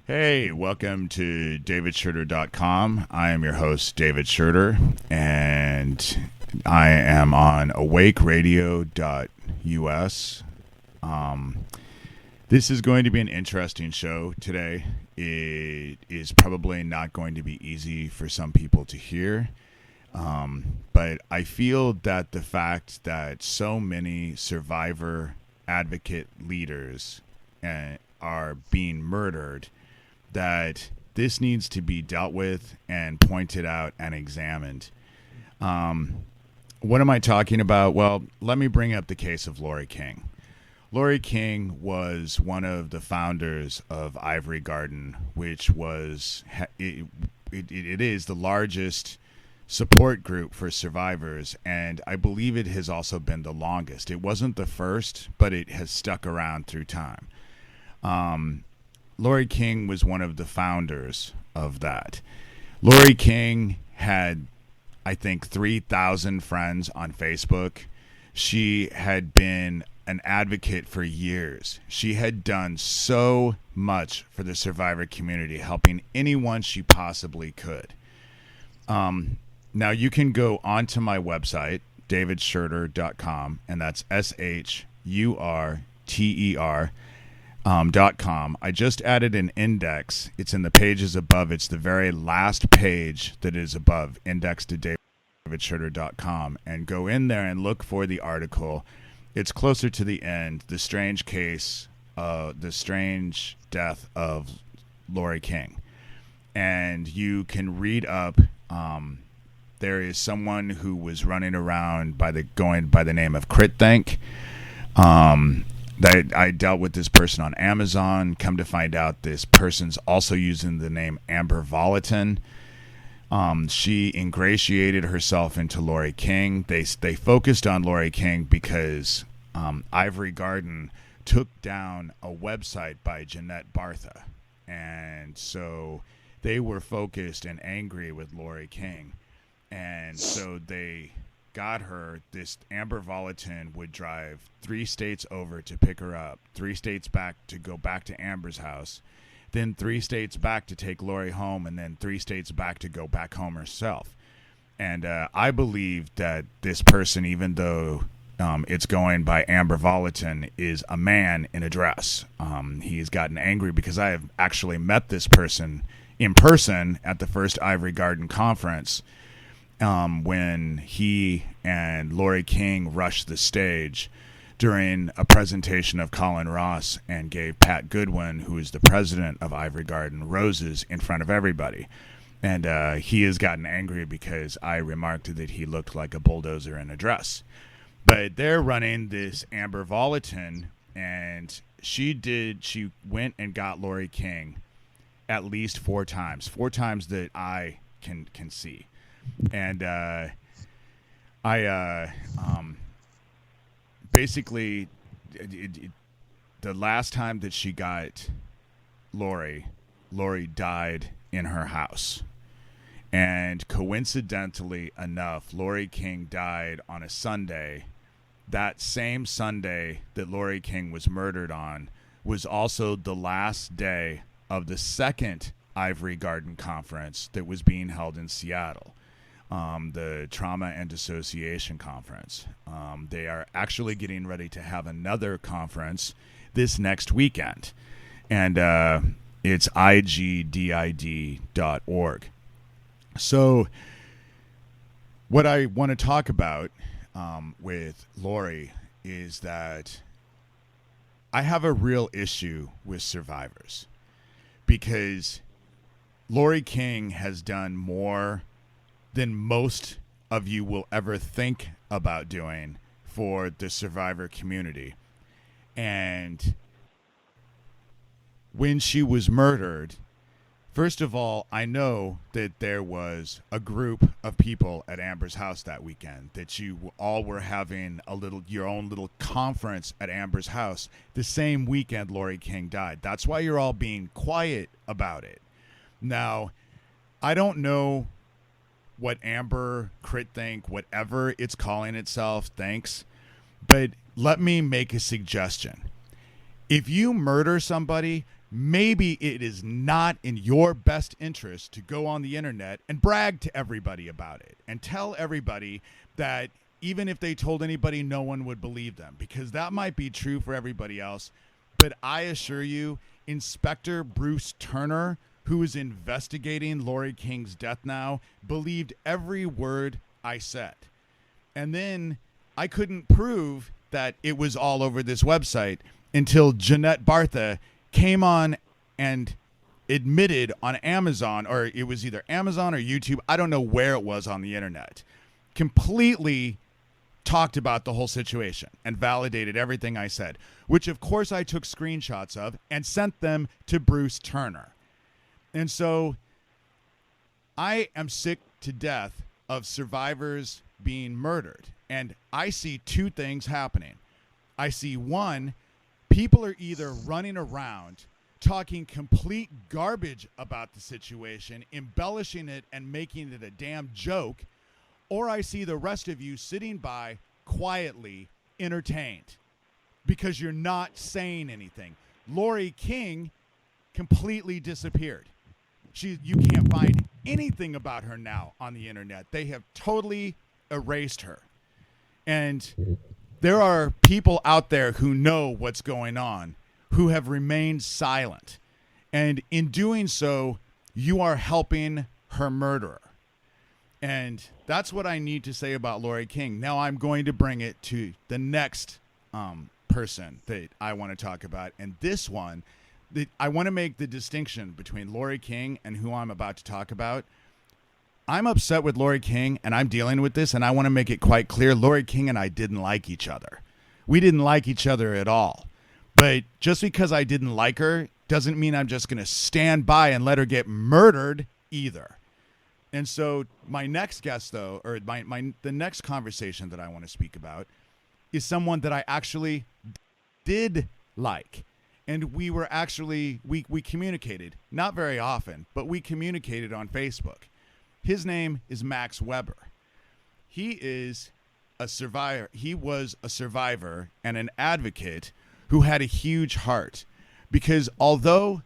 Hey, welcome to davidshurter.com. I am your host, David Shurter, and I am on awakeradio.us. This is going to be an interesting show today. It is probably not going to be easy for some people to hear, but I feel that the fact that so many survivor advocate leaders are being murdered, that this needs to be dealt with and pointed out and examined. What am I talking about? Well, let me bring up the case of Lori King. Lori King was one of the founders of Ivory Garden, which was it is the largest support group for survivors, and I believe it has also been the longest. It wasn't the first, but it has stuck around through time. Lori King was one of the founders of that. Lori King had, I think, 3,000 friends on Facebook. She had been an advocate for years. She had done so much for the survivor community, helping anyone she possibly could. Now, you can go onto my website, davidshurter.com, and that's SHURTER.com. I just added an index. It's in the pages above. It's the very last page that is above, index to davidshurter.com, and go in there and look for the article. It's closer to the end, the strange case, the strange death of Lori King. And you can read up. There is someone who was running around going by the name of CritThank. That I dealt with this person on Amazon. Come to find out, this person's also using the name Amber Volatin. She ingratiated herself into Lori King. They focused on Lori King because Ivory Garden took down a website by Jeanette Bartha, and so they were focused and angry with Lori King, and so they got her. This Amber Volatin would drive 3 states over to pick her up, 3 states back to go back to Amber's house, then 3 states back to take Lori home, and then 3 states back to go back home herself. And I believe that this person, even though it's going by Amber Volatin, is a man in a dress. He's gotten angry because I have actually met this person in person at the first Ivory Garden conference, when he and Lori King rushed the stage during a presentation of Colin Ross and gave Pat Goodwin, who is the president of Ivory Garden, roses in front of everybody. And he has gotten angry because I remarked that he looked like a bulldozer in a dress. But they're running this Amber Volatin, and she went and got Lori King at least 4 times that I can see. And basically, the last time that she got Lori died in her house. And coincidentally enough, Lori King died on a Sunday. That same Sunday that Lori King was murdered on was also the last day of the second Ivory Garden conference that was being held in Seattle. The Trauma and Dissociation Conference. They are actually getting ready to have another conference this next weekend, and it's igdid.org. So what I want to talk about with Lori is that I have a real issue with survivors, because Lori King has done more than most of you will ever think about doing for the survivor community. And when she was murdered, first of all, I know that there was a group of people at Amber's house that weekend, that you all were having your own little conference at Amber's house the same weekend Lori King died. That's why you're all being quiet about it. Now, I don't know what Amber, CritThank, whatever it's calling itself, thanks, but let me make a suggestion. If you murder somebody, maybe it is not in your best interest to go on the internet and brag to everybody about it and tell everybody that even if they told anybody, no one would believe them, because that might be true for everybody else. But I assure you, Inspector Bruce Turner, who is investigating Lori King's death now, believed every word I said. And then I couldn't prove that it was all over this website until Jeanette Bartha came on and admitted on Amazon, or it was either Amazon or YouTube, I don't know where it was on the internet, completely talked about the whole situation and validated everything I said, which of course I took screenshots of and sent them to Bruce Turner. And so I am sick to death of survivors being murdered. And I see two things happening. I see, one, people are either running around talking complete garbage about the situation, embellishing it and making it a damn joke, or I see the rest of you sitting by quietly entertained because you're not saying anything. Lori King completely disappeared. You can't find anything about her now on the internet. They have totally erased her. And there are people out there who know what's going on, who have remained silent. And in doing so, you are helping her murderer. And that's what I need to say about Lori King. Now I'm going to bring it to the next person that I want to talk about. And this one, I want to make the distinction between Lori King and who I'm about to talk about. I'm upset with Lori King, and I'm dealing with this, and I want to make it quite clear. Lori King and I didn't like each other. We didn't like each other at all. But just because I didn't like her doesn't mean I'm just going to stand by and let her get murdered either. And so my next guest, though, or the next conversation that I want to speak about is someone that I actually did like. And we were actually, we communicated, not very often, but we communicated on Facebook. His name is Max Weber. He is a survivor. He was a survivor and an advocate who had a huge heart. Because although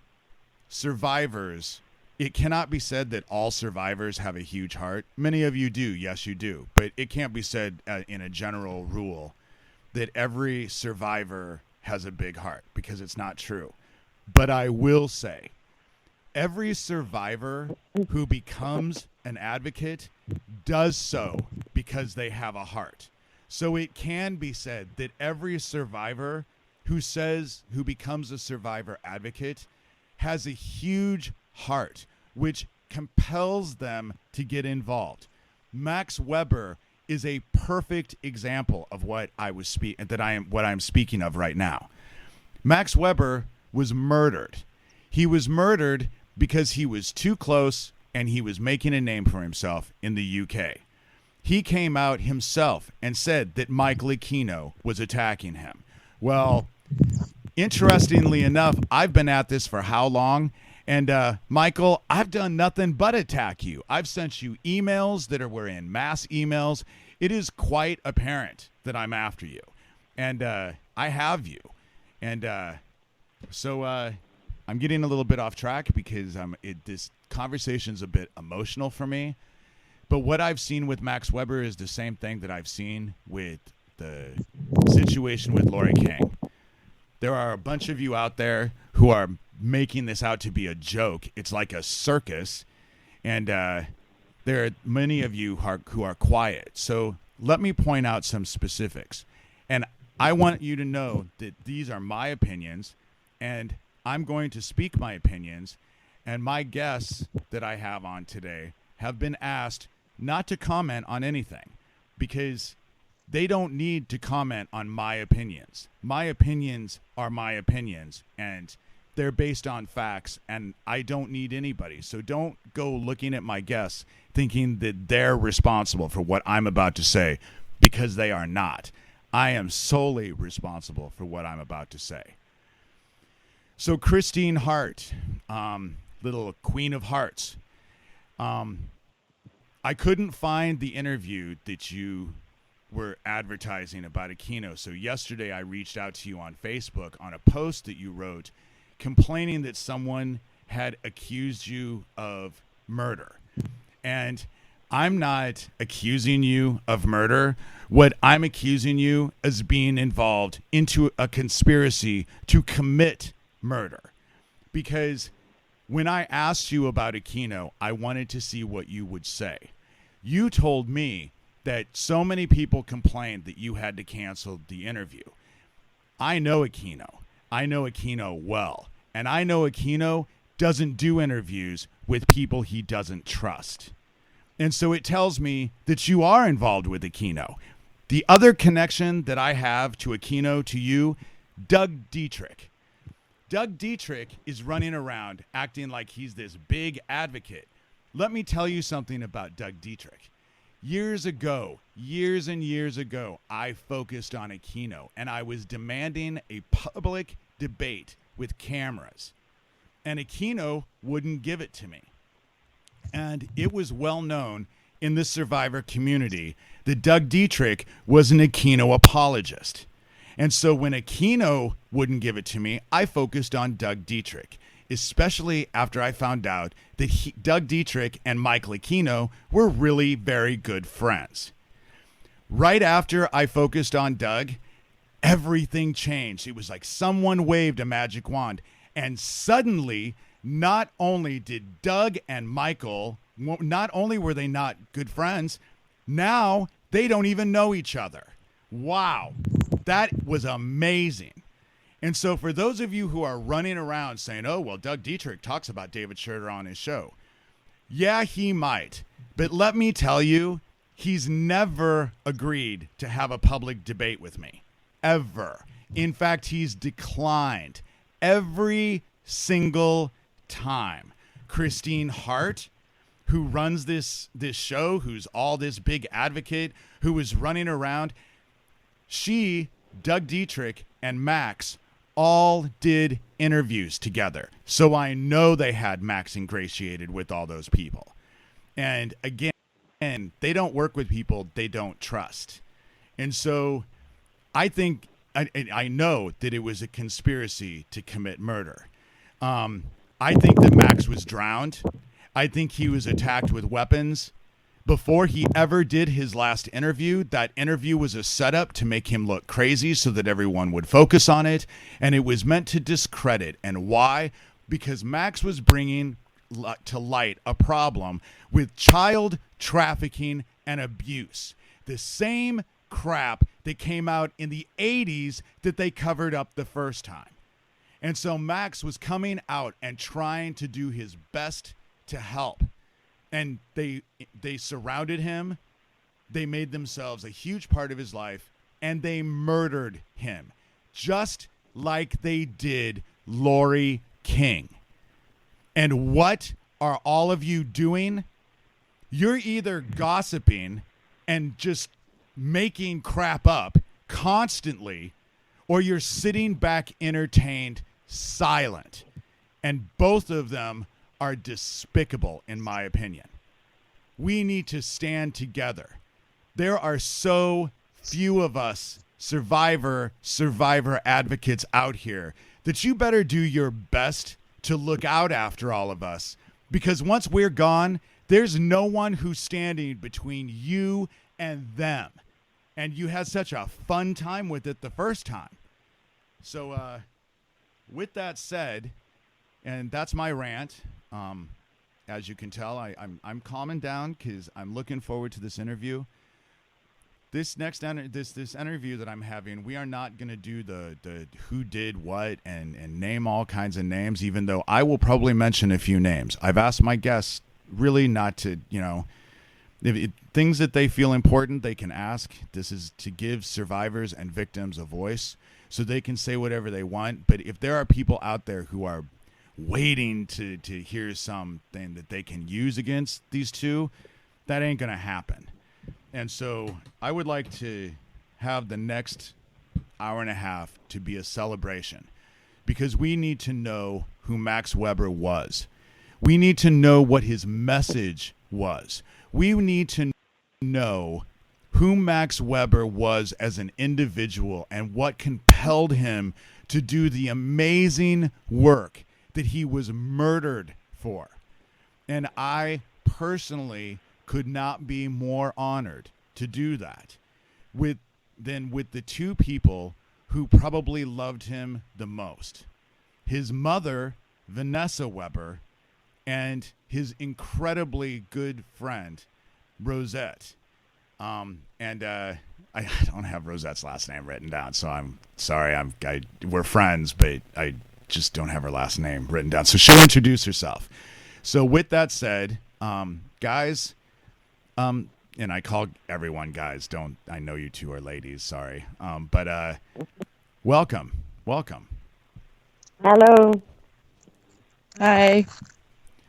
survivors, it cannot be said that all survivors have a huge heart. Many of you do. Yes, you do. But it can't be said in a general rule that every survivor has a big heart, because it's not true. But I will say, every survivor who becomes an advocate does so because they have a heart. So it can be said that every survivor who becomes a survivor advocate has a huge heart, which compels them to get involved. Max Weber is a perfect example of what I'm speaking of right now. Max Weber was murdered. He was murdered because he was too close and he was making a name for himself in the UK. He came out himself and said that Michael Aquino was attacking him. Well, interestingly enough, I've been at this for how long? And Michael, I've done nothing but attack you. I've sent you emails that were in mass emails. It is quite apparent that I'm after you. And I have you. And so I'm getting a little bit off track because this conversation's a bit emotional for me. But what I've seen with Max Weber is the same thing that I've seen with the situation with Lori King. There are a bunch of you out there who are making this out to be a joke. It's like a circus. And there are many of you who are quiet. So let me point out some specifics. And I want you to know that these are my opinions, and I'm going to speak my opinions. And my guests that I have on today have been asked not to comment on anything because they don't need to comment on my opinions. My opinions are my opinions, and they're based on facts, and I don't need anybody. So don't go looking at my guests thinking that they're responsible for what I'm about to say, because they are not. I am solely responsible for what I'm about to say. So Christine Hart, little Queen of Hearts. I couldn't find the interview that you were advertising about Aquino. So yesterday I reached out to you on Facebook on a post that you wrote, complaining that someone had accused you of murder. And I'm not accusing you of murder. What I'm accusing you is being involved into a conspiracy to commit murder. Because when I asked you about Aquino, I wanted to see what you would say. You told me that so many people complained that you had to cancel the interview. I know Aquino. I know Aquino well. And I know Aquino doesn't do interviews with people he doesn't trust. And so it tells me that you are involved with Aquino. The other connection that I have to Aquino, to you, Doug Dietrich. Doug Dietrich is running around acting like he's this big advocate. Let me tell you something about Doug Dietrich. Years and years ago, I focused on Aquino, and I was demanding a public debate with cameras. And Aquino wouldn't give it to me. And it was well known in the survivor community that Doug Dietrich was an Aquino apologist. And so when Aquino wouldn't give it to me, I focused on Doug Dietrich, especially after I found out that Doug Dietrich and Michael Aquino were really very good friends. Right after I focused on Doug, everything changed. It was like someone waved a magic wand, and suddenly, not only did Doug and Michael, not only were they not good friends, now they don't even know each other. Wow, that was amazing. And so for those of you who are running around saying, oh, well, Doug Dietrich talks about David Shurter on his show. Yeah, he might. But let me tell you, he's never agreed to have a public debate with me. Ever. In fact, he's declined every single time. Christine Hart, who runs this show, who's all this big advocate, who was running around, she, Doug Dietrich, and Max all did interviews together. So I know they had Max ingratiated with all those people. And again, they don't work with people they don't trust. And so I think, I know that it was a conspiracy to commit murder. I think that Max was drowned. I think he was attacked with weapons. Before he ever did his last interview, that interview was a setup to make him look crazy so that everyone would focus on it. And it was meant to discredit. And why? Because Max was bringing to light a problem with child trafficking and abuse. The same crap that came out in the 80s that they covered up the first time. And so Max was coming out and trying to do his best to help. And they surrounded him. They made themselves a huge part of his life, and they murdered him, just like they did Lori King. And what are all of you doing? You're either gossiping and just making crap up constantly, or you're sitting back entertained, silent. And both of them are despicable, in my opinion. We need to stand together. There are so few of us survivor advocates out here that you better do your best to look out after all of us, because once we're gone, there's no one who's standing between you and them. And you had such a fun time with it the first time. So with that said, and that's my rant. As you can tell, I'm calming down because I'm looking forward to this interview. This next this interview that I'm having, we are not going to do the who did what and name all kinds of names, even though I will probably mention a few names. I've asked my guests really not to, things that they feel important, they can ask. This is to give survivors and victims a voice so they can say whatever they want. But if there are people out there who are waiting to hear something that they can use against these two, that ain't going to happen. And so I would like to have the next hour and a half to be a celebration, because we need to know who Max Weber was. We need to know what his message was. We need to know who Max Weber was as an individual and what compelled him to do the amazing work that he was murdered for. And I personally could not be more honored to do that than with the two people who probably loved him the most. His mother, Vanessa Weber, and his incredibly good friend, Rosette. I don't have Rosette's last name written down, so I'm sorry. We're friends, but I just don't have her last name written down. So she'll introduce herself. So with that said, guys, and I call everyone guys. I know you two are ladies. Sorry, but welcome. Hello. Hi.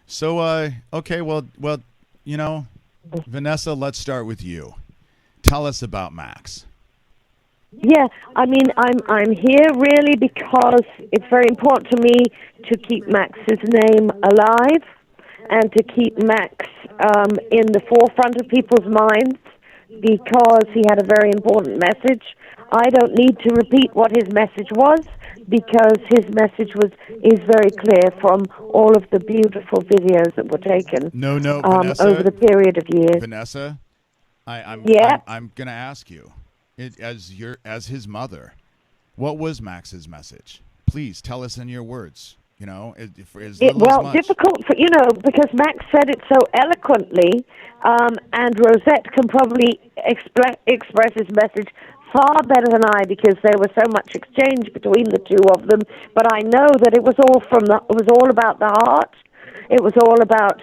So okay, well, Vanessa, let's start with you. Tell us about Max. Yeah, I mean, I'm here really because it's very important to me to keep Max's name alive and to keep Max in the forefront of people's minds because he had a very important message. I don't need to repeat what his message was because his message is very clear from all of the beautiful videos that were taken Vanessa, over the period of years. Vanessa, I'm going to ask you, as his mother, what was Max's message? Please tell us in your words. Difficult for because Max said it so eloquently, and Rosette can probably express his message far better than I because there was so much exchange between the two of them. But I know that it was all about the heart. It was all about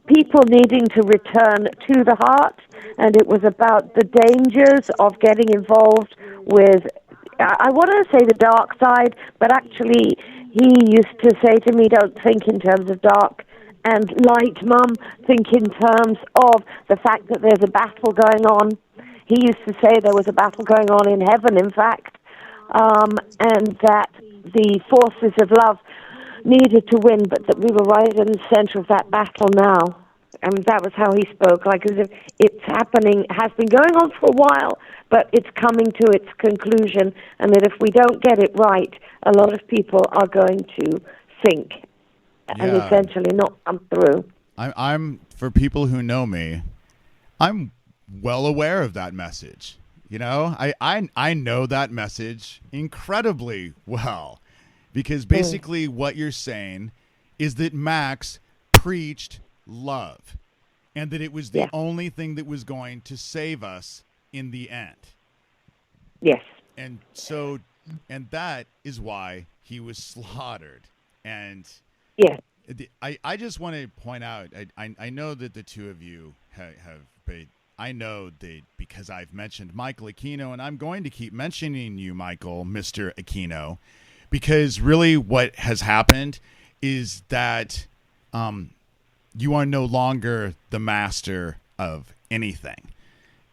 people needing to return to the heart, and it was about the dangers of getting involved with, I want to say the dark side, but actually he used to say to me, don't think in terms of dark and light, Mum. Think in terms of the fact that there's a battle going on. He used to say there was a battle going on in heaven, in fact, and that the forces of love needed to win, but that we were right in the center of that battle now. And that was how he spoke, like as if it's happening, has been going on for a while, but it's coming to its conclusion, and that if we don't get it right, a lot of people are going to sink and essentially not come through. I'm for people who know me, I'm well aware of that message. I know that message incredibly well because basically what you're saying is that Max preached love and that it was the only thing that was going to save us in the end. Yes. And that is why he was slaughtered. And I just want to point out, I know that the two of you have I know that because I've mentioned Michael Aquino, and I'm going to keep mentioning you, Michael, Mr. Aquino, because really what has happened is that you are no longer the master of anything.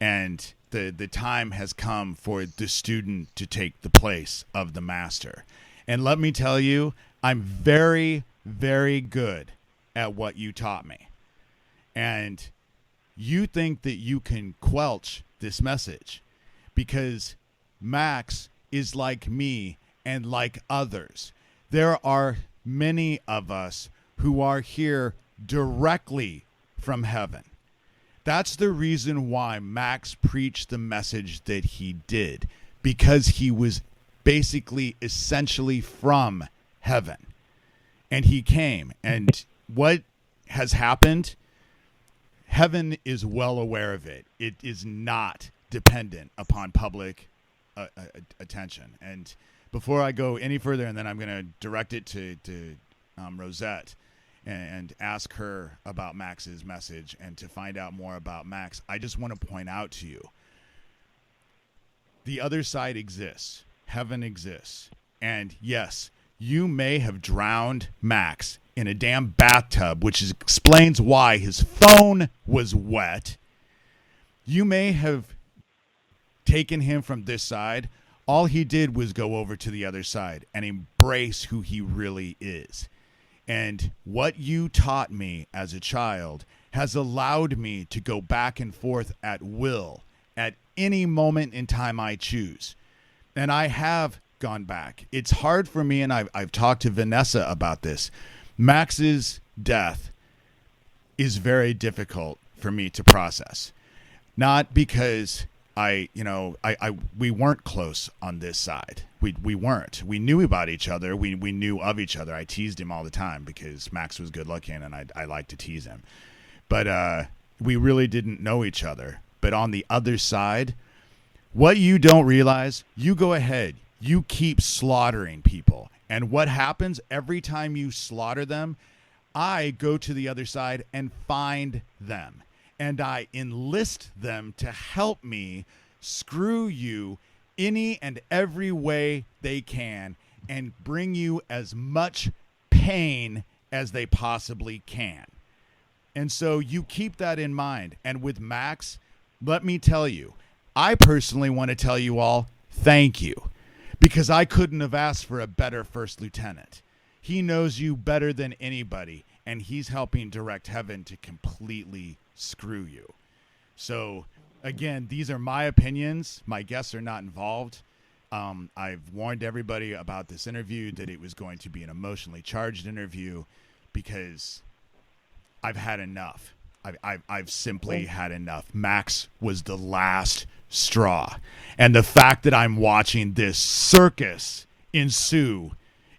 And the time has come for the student to take the place of the master. And let me tell you, I'm very, very good at what you taught me. And you think that you can quelch this message because Max is like me and like others. There are many of us who are here directly from heaven. That's the reason why Max preached the message that he did, because he was basically essentially from heaven. And he came. And what has happened? Heaven is well aware of it. It is not dependent upon public attention. And before I go any further, and then I'm going to direct it to Rosette and ask her about Max's message and to find out more about Max, I just want to point out to you, the other side exists. Heaven exists. And yes, you may have drowned Max in a damn bathtub, which explains why his phone was wet. You may have taken him from this side. All he did was go over to the other side and embrace who he really is. And what you taught me as a child has allowed me to go back and forth at will at any moment in time I choose. And I have gone back. It's hard for me, and I've talked to Vanessa about this. Max's death is very difficult for me to process. Not because we weren't close on this side. We weren't. We knew about each other. We knew of each other. I teased him all the time because Max was good looking and I like to tease him. But we really didn't know each other. But on the other side, what you don't realize, you go ahead. You keep slaughtering people. And what happens every time you slaughter them, I go to the other side and find them. And I enlist them to help me screw you any and every way they can and bring you as much pain as they possibly can. And so you keep that in mind. And with Max, let me tell you, I personally want to tell you all, thank you. Because I couldn't have asked for a better first lieutenant. He knows you better than anybody, and he's helping direct heaven to completely screw you. So, again, these are my opinions. My guests are not involved. I've warned everybody about this interview that it was going to be an emotionally charged interview because I've had enough. I've simply had enough. Max was the last straw. And the fact that I'm watching this circus ensue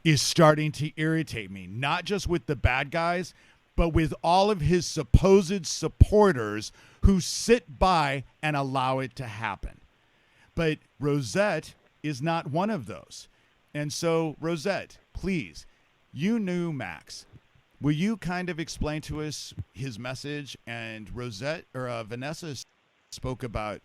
is starting to irritate me, not just with the bad guys, but with all of his supposed supporters who sit by and allow it to happen. But Rosette is not one of those. And so, Rosette, please, you knew Max. Will you kind of explain to us his message? And Rosette or Vanessa spoke about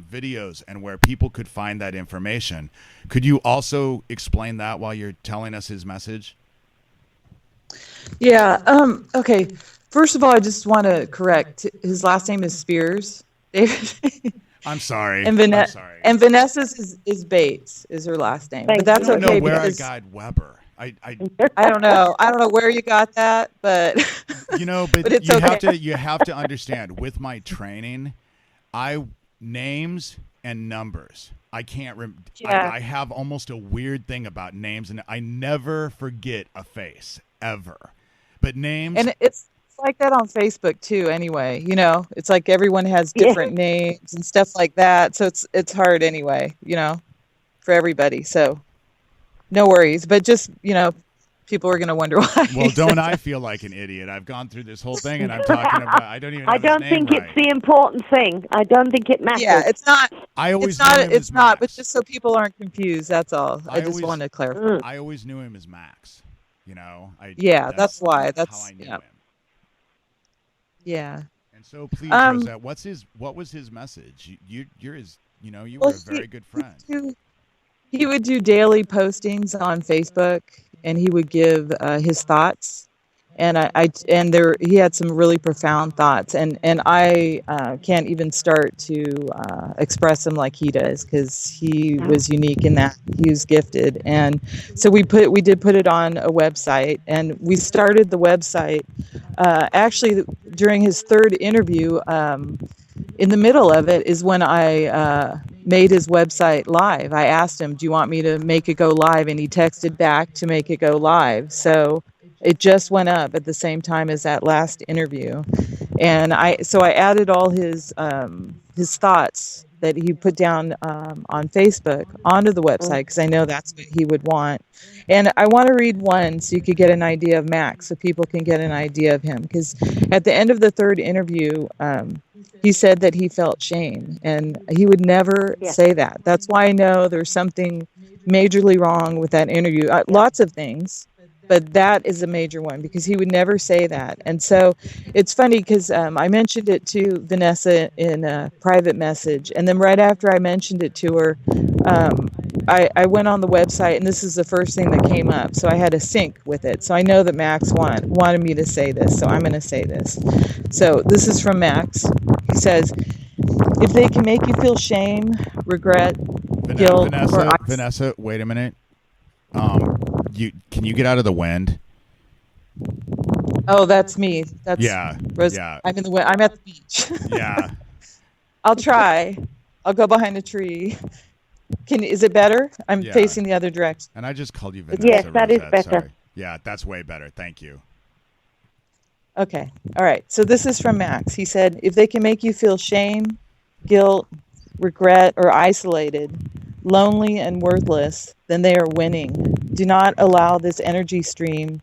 videos and where people could find that information. Could you also explain that while you're telling us his message? Yeah. Okay. First of all, I just want to correct. His last name is Spiers. David. I'm sorry. And I'm sorry. And Vanessa's is Bates is her last name. But that's I don't okay know where because I got Weber. I don't know. I don't know where you got that, but but it's okay. you have to understand with my training, names and numbers. I can't I have almost a weird thing about names, and I never forget a face ever. But names, and it's like that on Facebook too. Anyway, it's like everyone has different names and stuff like that. So it's hard anyway, for everybody. So no worries, but just people are going to wonder why. Well, don't I feel like an idiot? I've gone through this whole thing, and I'm talking about. I don't even. Have I don't his name think right. it's the important thing. I don't think it matters. Yeah, it's not. I always it's not. knew him It's as not. Max. But just so people aren't confused, that's all. I just want to clarify. I always knew him as Max. That's why. That's how I knew him. Yeah. And so, please, Rosette, what was his message? You're his. You were a very good friend. He would do daily postings on Facebook, and he would give his thoughts. And he had some really profound thoughts, and I can't even start to express them like he does, because he was unique in that he was gifted. And so we did put it on a website, and we started the website actually during his third interview. In the middle of it is when I made his website live. I asked him, "Do you want me to make it go live?" And he texted back to make it go live. So it just went up at the same time as that last interview. And I added all his thoughts that he put down on Facebook onto the website, because I know that's what he would want. And I want to read one so you could get an idea of Max, so people can get an idea of him. Because at the end of the third interview, he said that he felt shame, and he would never say that. That's why I know there's something majorly wrong with that interview. Lots of things, but that is a major one, because he would never say that. And so it's funny because I mentioned it to Vanessa in a private message. And then right after I mentioned it to her, I went on the website, and this is the first thing that came up. So I had to sync with it. So I know that Max wanted me to say this. So I'm going to say this. So this is from Max. He says, "If they can make you feel shame, regret, guilt, Vanessa, wait a minute. Can you get out of the wind? Oh, that's me. That's yeah. I'm in the wind. I'm at the beach. Yeah. I'll try. I'll go behind a tree. Is it better? I'm Yeah. facing the other direction. And I just called you Vanessa. Yes, that is Rosette, better. Sorry. Yeah, that's way better. Thank you. Okay. All right. So this is from Max. He said, if they can make you feel shame, guilt, regret, or isolated, lonely, and worthless, then they are winning. Do not allow this energy stream,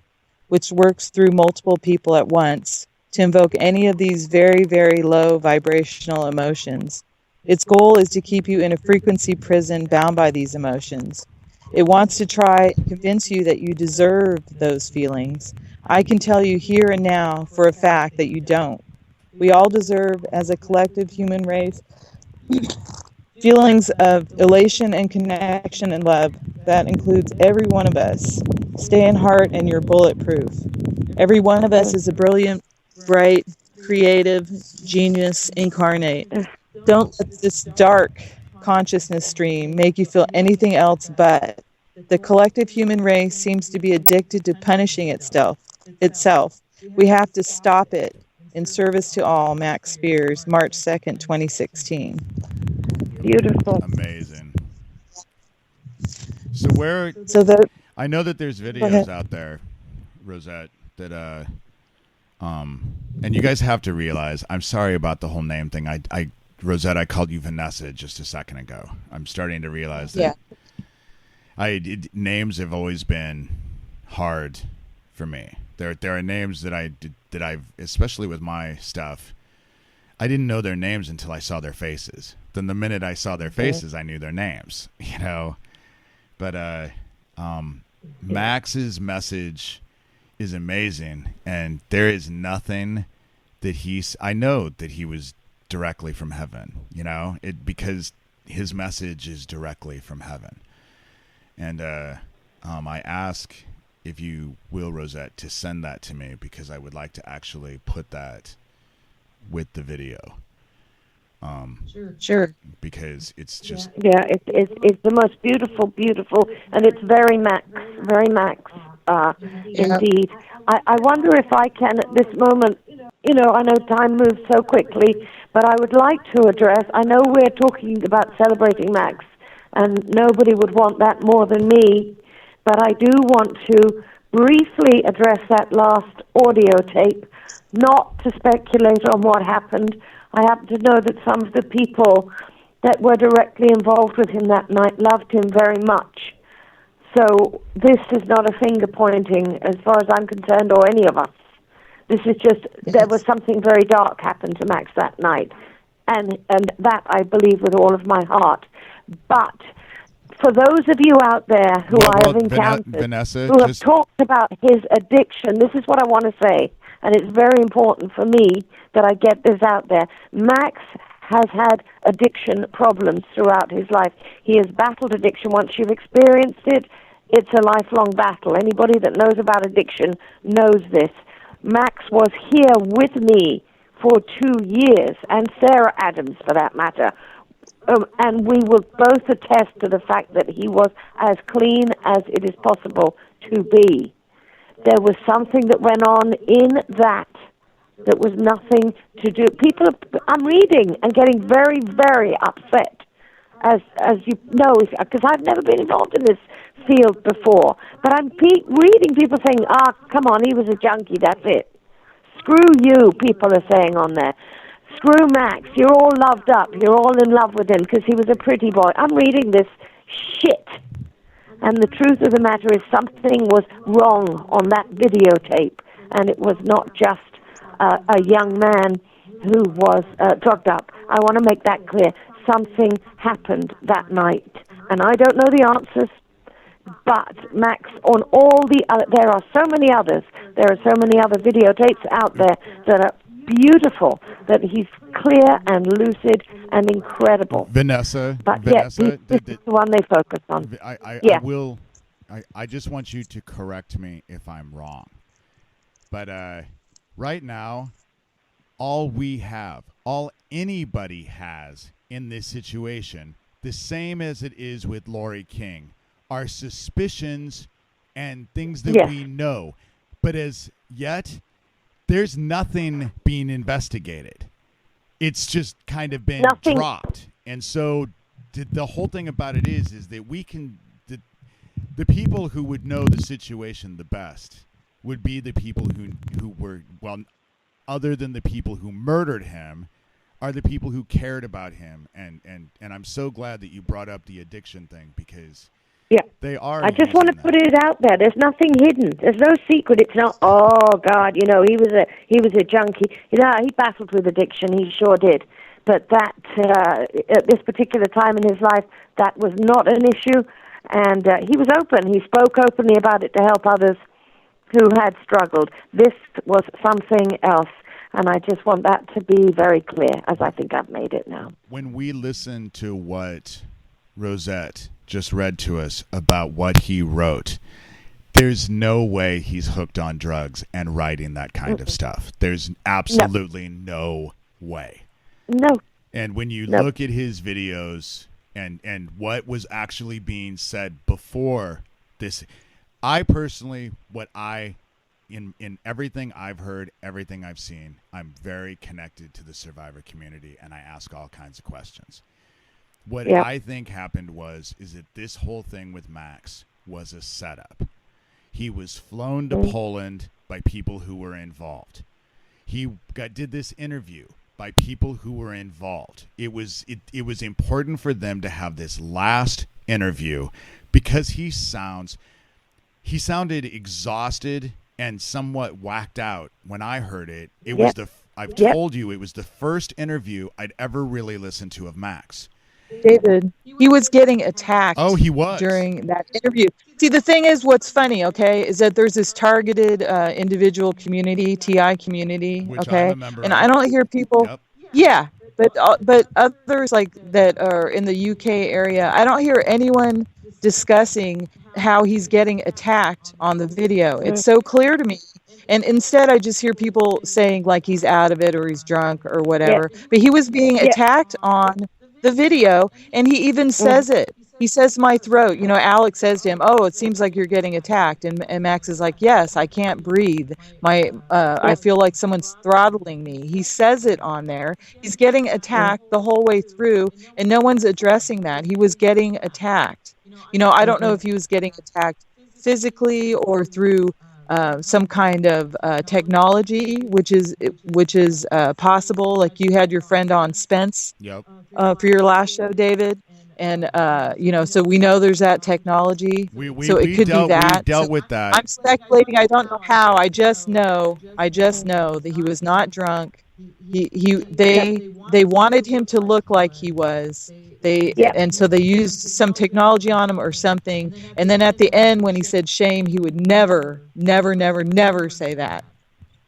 which works through multiple people at once, to invoke any of these very, very low vibrational emotions. Its goal is to keep you in a frequency prison bound by these emotions. It wants to try and convince you that you deserve those feelings. I can tell you here and now for a fact that you don't. We all deserve, as a collective human race, feelings of elation and connection and love. That includes every one of us. Stay in heart and you're bulletproof. Every one of us is a brilliant, bright, creative genius incarnate. Don't let this dark consciousness stream make you feel anything else but. The collective human race seems to be addicted to punishing itself. We have to stop it. In service to all, Max Spiers, March 2nd, 2016. Beautiful. Amazing. So I know that there's videos out there, Rosette, that and you guys have to realize, I'm sorry about the whole name thing. Rosette, I called you Vanessa just a second ago. I'm starting to realize that names have always been hard for me. There are names that I've, especially with my stuff, I didn't know their names until I saw their faces. Then the minute I saw their faces, I knew their names, you know. But Max's message is amazing, and there is nothing that I know that he was directly from heaven, you know, because his message is directly from heaven. And I ask, if you will, Rosette, to send that to me, because I would like to actually put that with the video. Sure. Because it's just it's the most beautiful, and it's very Max, indeed. I wonder if I can at this moment, you know, I know time moves so quickly, but I would like to address, I know we're talking about celebrating Max, and nobody would want that more than me, but I do want to briefly address that last audio tape, not to speculate on what happened. I happen to know that some of the people that were directly involved with him that night loved him very much. So this is not a finger pointing as far as I'm concerned, or any of us. This is just, there was something very dark happened to Max that night. And that I believe with all of my heart. But for those of you out there who I have encountered, Vanessa, who have talked about his addiction, this is what I want to say, and it's very important for me that I get this out there. Max has had addiction problems throughout his life. He has battled addiction. Once you've experienced it, it's a lifelong battle. Anybody that knows about addiction knows this. Max was here with me for 2 years, and Sarah Adams, for that matter. And we will both attest to the fact that he was as clean as it is possible to be. There was something that went on in that was nothing to do. I'm reading and getting very, very upset, as you know, because I've never been involved in this field before. But I'm reading people saying, come on, he was a junkie, that's it. Screw you, people are saying on there. Screw Max, you're all loved up. You're all in love with him because he was a pretty boy. I'm reading this shit. And the truth of the matter is something was wrong on that videotape. And it was not just a young man who was drugged up. I want to make that clear. Something happened that night. And I don't know the answers. But Max, on all the other, there are so many others. There are so many other videotapes out there that are beautiful, that he's clear and lucid and incredible. Vanessa, this is the one they focus on. I just want you to correct me if I'm wrong. But right now, all anybody has in this situation, the same as it is with Lori King, are suspicions and things that we know. But as yet, there's nothing being investigated. It's just kind of been dropped. And so the whole thing about it is that we can the people who would know the situation the best would be the people who were, well, other than the people who murdered him, are the people who cared about him. And I'm so glad that you brought up the addiction thing, because they are. I just want to put it out there. There's nothing hidden. There's no secret. It's not, oh God, he was a junkie. He battled with addiction. He sure did. But that at this particular time in his life, that was not an issue. And he was open. He spoke openly about it to help others who had struggled. This was something else. And I just want that to be very clear, as I think I've made it now. When we listen to what Rosette just read to us about what he wrote, there's no way he's hooked on drugs and writing that kind of stuff. There's absolutely no way. No. And when you look at his videos and what was actually being said before this, I personally, in everything I've heard, everything I've seen, I'm very connected to the survivor community, and I ask all kinds of questions. What I think happened is that this whole thing with Max was a setup. He was flown to Poland by people who were involved. He did this interview by people who were involved. It was important for them to have this last interview, because he sounded exhausted and somewhat whacked out when I heard it. I've told you, it was the first interview I'd ever really listened to of Max. David, he was getting attacked. Oh, he was during that interview. See, the thing is, what's funny, okay, is that there's this targeted individual community, TI community, which okay, I'm a member and of. I don't hear people. Yep. Yeah, but others like that are in the UK area, I don't hear anyone discussing how he's getting attacked on the video. It's so clear to me. And instead, I just hear people saying like he's out of it or he's drunk or whatever. But he was being attacked on the video, and he even says it. He says, my throat. You know, Alex says to him, oh, it seems like you're getting attacked. And Max is like, yes, I can't breathe. I feel like someone's throttling me. He says it on there. He's getting attacked the whole way through, and no one's addressing that. He was getting attacked. You know, I don't know if he was getting attacked physically or through some kind of technology, which is possible. Like you had your friend on Spence for your last show, David. And, so we know there's that technology. So it could be that. We dealt with that. I'm speculating. I don't know how. I just know that he was not drunk. They wanted him to look like he was. And so they used some technology on him or something. And then at the end, when he said shame, he would never say that.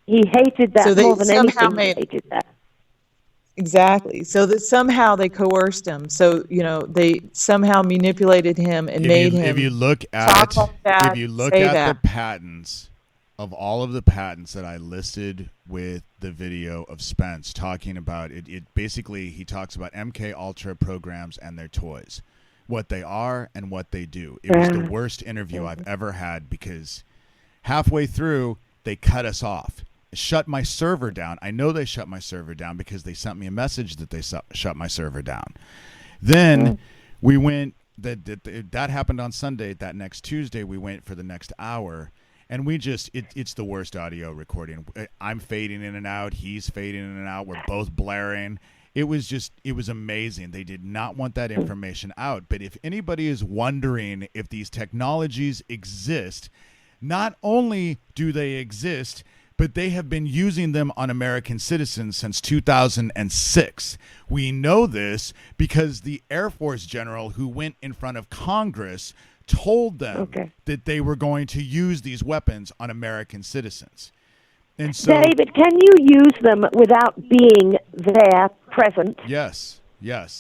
He hated that more than anything. He hated that. Exactly. So that somehow they coerced him. So, they somehow manipulated him and made him. If you look at the patents, of all of the patents that I listed with the video of Spence talking about it basically, he talks about MK Ultra programs and their toys, what they are and what they do. It was the worst interview I've ever had, because halfway through they cut us off, shut my server down. I know they shut my server down because they sent me a message that they shut my server down. Then we went, that happened on Sunday. That next Tuesday we went for the next hour. And we just, it's the worst audio recording. I'm fading in and out. He's fading in and out. We're both blaring. It was amazing. They did not want that information out. But if anybody is wondering if these technologies exist, not only do they exist, but they have been using them on American citizens since 2006. We know this because the Air Force general who went in front of Congress told them that they were going to use these weapons on American citizens. And so, David, can you use them without being there present? Yes.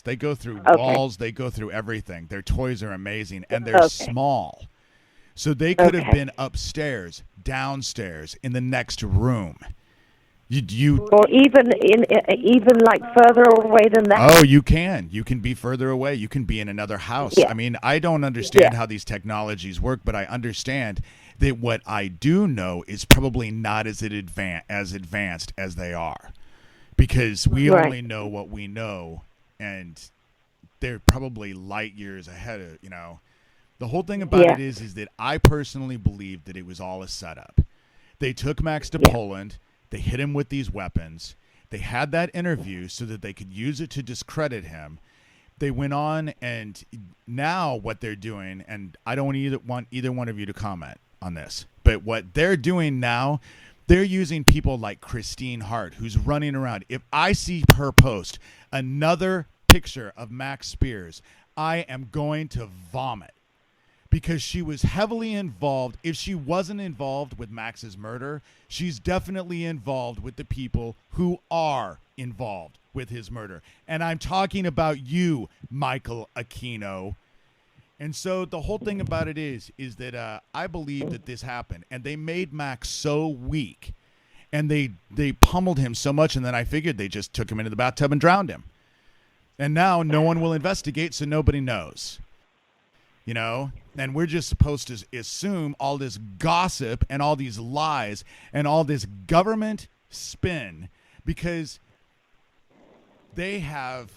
They go through walls. They go through everything. Their toys are amazing, and they're small. So they could have been upstairs, downstairs, in the next room. Or even like further away than that. Oh, you can. You can be further away. You can be in another house. I mean, I don't understand how these technologies work, but I understand that what I do know is probably not as advanced as they are, because we only know what we know, and they're probably light years ahead of, The whole thing about it is that I personally believe that it was all a setup. They took Max to Poland. They hit him with these weapons. They had that interview so that they could use it to discredit him. They went on, and now what they're doing, and I don't want either one of you to comment on this, but what they're doing now, they're using people like Christine Hart, who's running around. If I see her post another picture of Max Spiers, I am going to vomit, because she was heavily involved. If she wasn't involved with Max's murder, she's definitely involved with the people who are involved with his murder. And I'm talking about you, Michael Aquino. And so the whole thing about it is that I believe that this happened, and they made Max so weak, and they pummeled him so much, and then I figured they just took him into the bathtub and drowned him. And now no one will investigate, so nobody knows. And we're just supposed to assume all this gossip and all these lies and all this government spin, because they have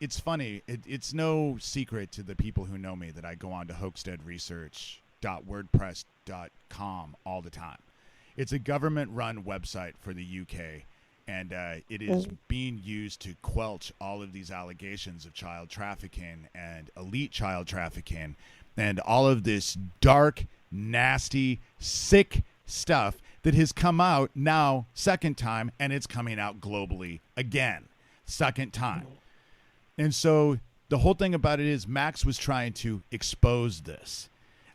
it's funny. It's no secret to the people who know me that I go on to hoaxdeadresearch.wordpress.com all the time. It's a government-run website for the UK, and it is being used to quelch all of these allegations of child trafficking and elite child trafficking and all of this dark, nasty, sick stuff that has come out now second time, and it's coming out globally again second time. And so the whole thing about it is Max was trying to expose this.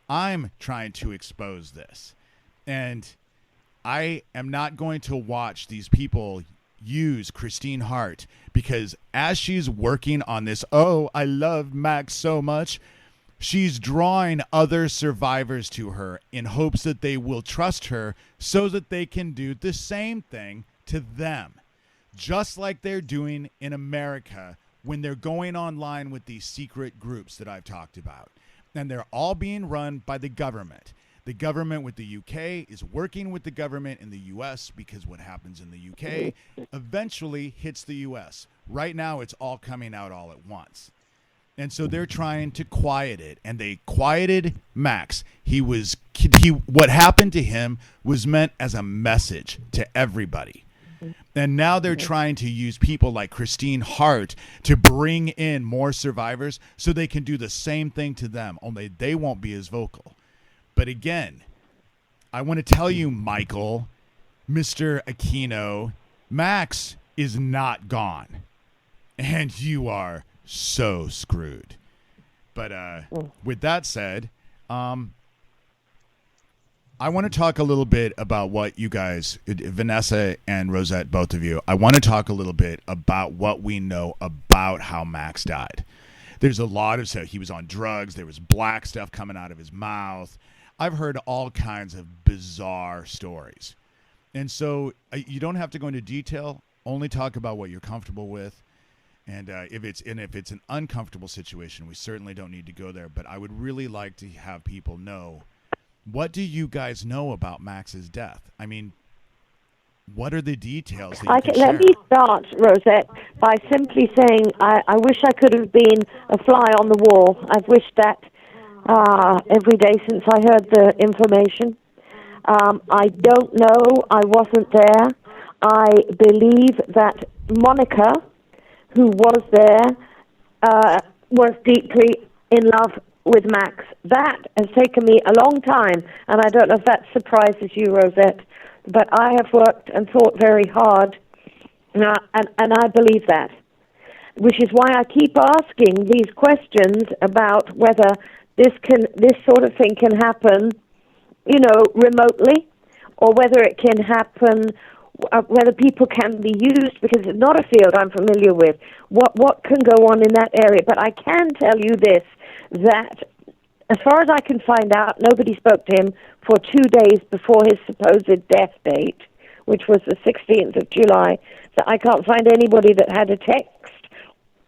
I'm trying to expose this. And I am not going to watch these people use Christine Hart, because as she's working on this, I love Max so much, she's drawing other survivors to her in hopes that they will trust her so that they can do the same thing to them, just like they're doing in America when they're going online with these secret groups that I've talked about. And they're all being run by the government. The government with the UK is working with the government in the US, because what happens in the UK eventually hits the US. Right now, it's all coming out all at once. And so they're trying to quiet it, and they quieted Max. What happened to him was meant as a message to everybody. And now they're trying to use people like Christine Hart to bring in more survivors so they can do the same thing to them, only they won't be as vocal. But again, I want to tell you, Michael, Mr. Aquino, Max is not gone. And you are so screwed. But with that said, I want to talk a little bit about what you guys, Vanessa and Rosette, both of you, I want to talk a little bit about what we know about how Max died. There's a lot of stuff. He was on drugs. There was black stuff coming out of his mouth. I've heard all kinds of bizarre stories. And so you don't have to go into detail. Only talk about what you're comfortable with. And if it's an uncomfortable situation, we certainly don't need to go there. But I would really like to have people know, what do you guys know about Max's death? I mean, what are the details that you can share? Let me start, Rosette, by simply saying I wish I could have been a fly on the wall. I've wished that every day since I heard the information. I don't know. I wasn't there. I believe that Monica, who was there, was deeply in love with Max. That has taken me a long time, and I don't know if that surprises you, Rosette, but I have worked and thought very hard, and I believe that, which is why I keep asking these questions about whether this sort of thing can happen, remotely, or whether it can happen, whether people can be used, because it's not a field I'm familiar with, what can go on in that area. But I can tell you this, that as far as I can find out, nobody spoke to him for 2 days before his supposed death date, which was the 16th of July. So I can't find anybody that had a text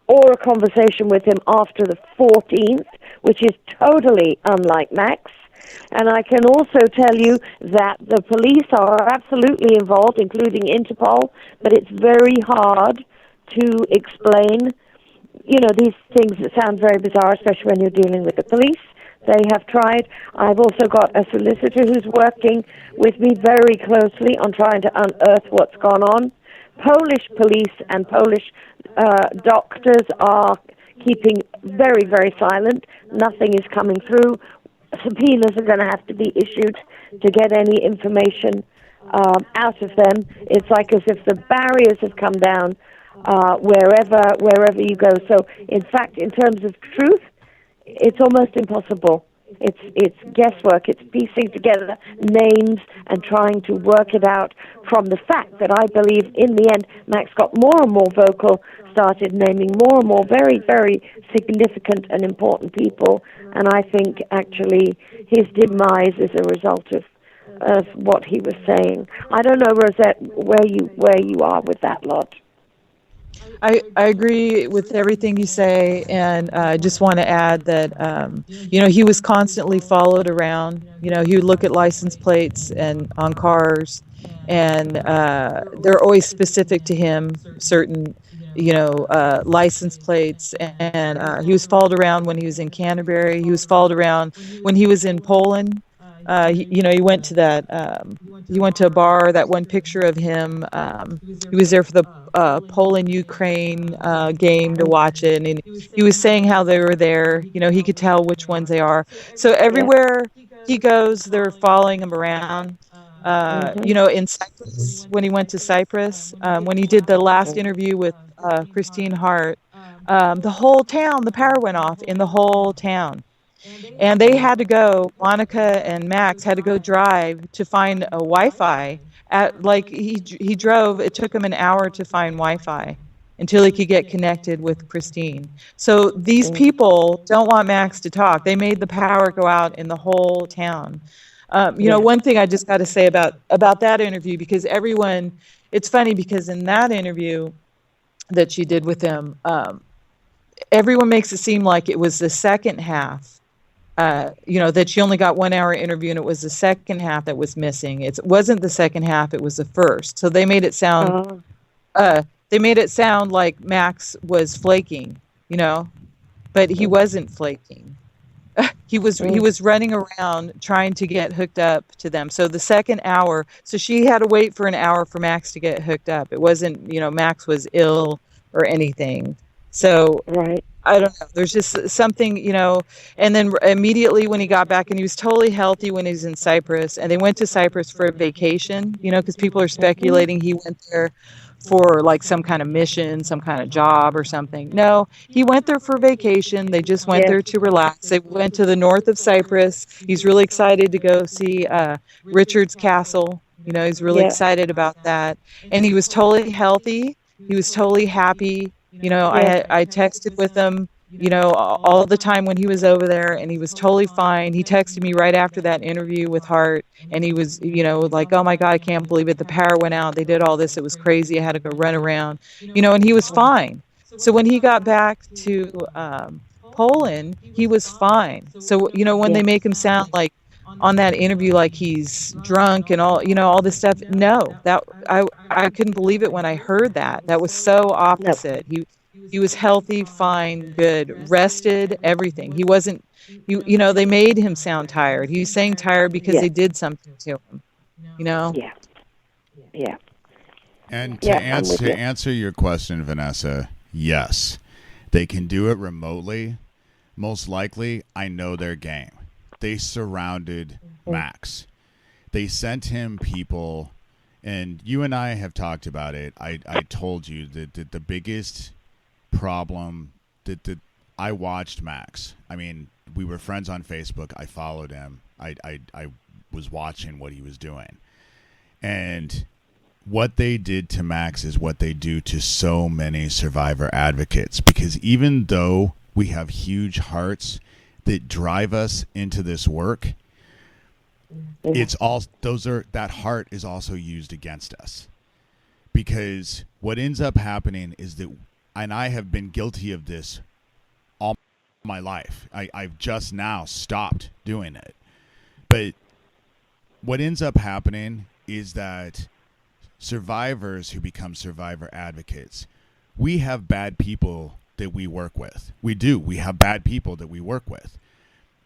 or a conversation with him after the 14th, which is totally unlike Max. And I can also tell you that the police are absolutely involved, including Interpol, but it's very hard to explain these things that sound very bizarre, especially when you're dealing with the police. They have tried. I've also got a solicitor who's working with me very closely on trying to unearth what's gone on. Polish police and Polish doctors are keeping very, very silent. Nothing is coming through. Subpoenas are going to have to be issued to get any information out of them. It's like as if the barriers have come down wherever you go. So, in fact, in terms of truth, it's almost impossible. It's guesswork. It's piecing together names and trying to work it out from the fact that I believe in the end Max got more and more vocal, started naming more and more very, very significant and important people, and I think actually his demise is a result of what he was saying. I don't know, Rosette, where you are with that lot. I agree with everything you say, and I just want to add that, he was constantly followed around. He would look at license plates and on cars, and they're always specific to him, certain, license plates. And he was followed around when he was in Canterbury. He was followed around when he was in Poland. He went to that. He went to a bar. That one picture of him. He was there for the Poland-Ukraine game to watch it, and he was saying how they were there. He could tell which ones they are. So everywhere he goes, they're following him around. In Cyprus, when he went to Cyprus, when he did the last interview with Christine Hart, the whole town, the power went off in the whole town. And they had to go, Monica and Max had to go drive to find a Wi-Fi. He drove, it took him an hour to find Wi-Fi until he could get connected with Christine. So these people don't want Max to talk. They made the power go out in the whole town. One thing I just got to say about that interview, because it's funny because in that interview that she did with him, everyone makes it seem like it was the second half. That she only got 1 hour interview and it was the second half that was missing. It wasn't the second half, it was the first. So they made it sound like Max was flaking, but he wasn't flaking. He was running around trying to get hooked up to them. So the second hour, so she had to wait for an hour for Max to get hooked up. It wasn't, Max was ill or anything. So right. I don't know. There's just something, and then immediately when he got back, and he was totally healthy when he was in Cyprus, and they went to Cyprus for a vacation, because people are speculating he went there for like some kind of mission, some kind of job or something. No, he went there for vacation. They just went there to relax. They went to the north of Cyprus. He's really excited to go see Richard's Castle. He's really excited about that. And he was totally healthy. He was totally happy. I texted with him, all the time when he was over there, and he was totally fine. He texted me right after that interview with Hart, and he was, like, oh my God, I can't believe it. The power went out. They did all this. It was crazy. I had to go run around, and he was fine. So when he got back to Poland, he was fine. So, when they make him sound like on that interview like he's drunk and all this stuff, no, that I couldn't believe it when I heard that. That was so opposite. No. He was healthy, fine, good, rested, everything. He wasn't, they made him sound tired. He was saying tired because they did something to him, Yeah. And to answer your question, Vanessa, yes, they can do it remotely. Most likely, I know their game. They surrounded Max. They sent him people, and you and I have talked about it. I told you that the biggest problem that I watched Max. I mean, we were friends on Facebook. I followed him. I was watching what he was doing. And what they did to Max is what they do to so many survivor advocates, because even though we have huge hearts that drive us into this work, that heart is also used against us, because what ends up happening is that, and I have been guilty of this all my life. I've just now stopped doing it. But what ends up happening is that survivors who become survivor advocates, we have bad people that we work with. We do. We have bad people that we work with.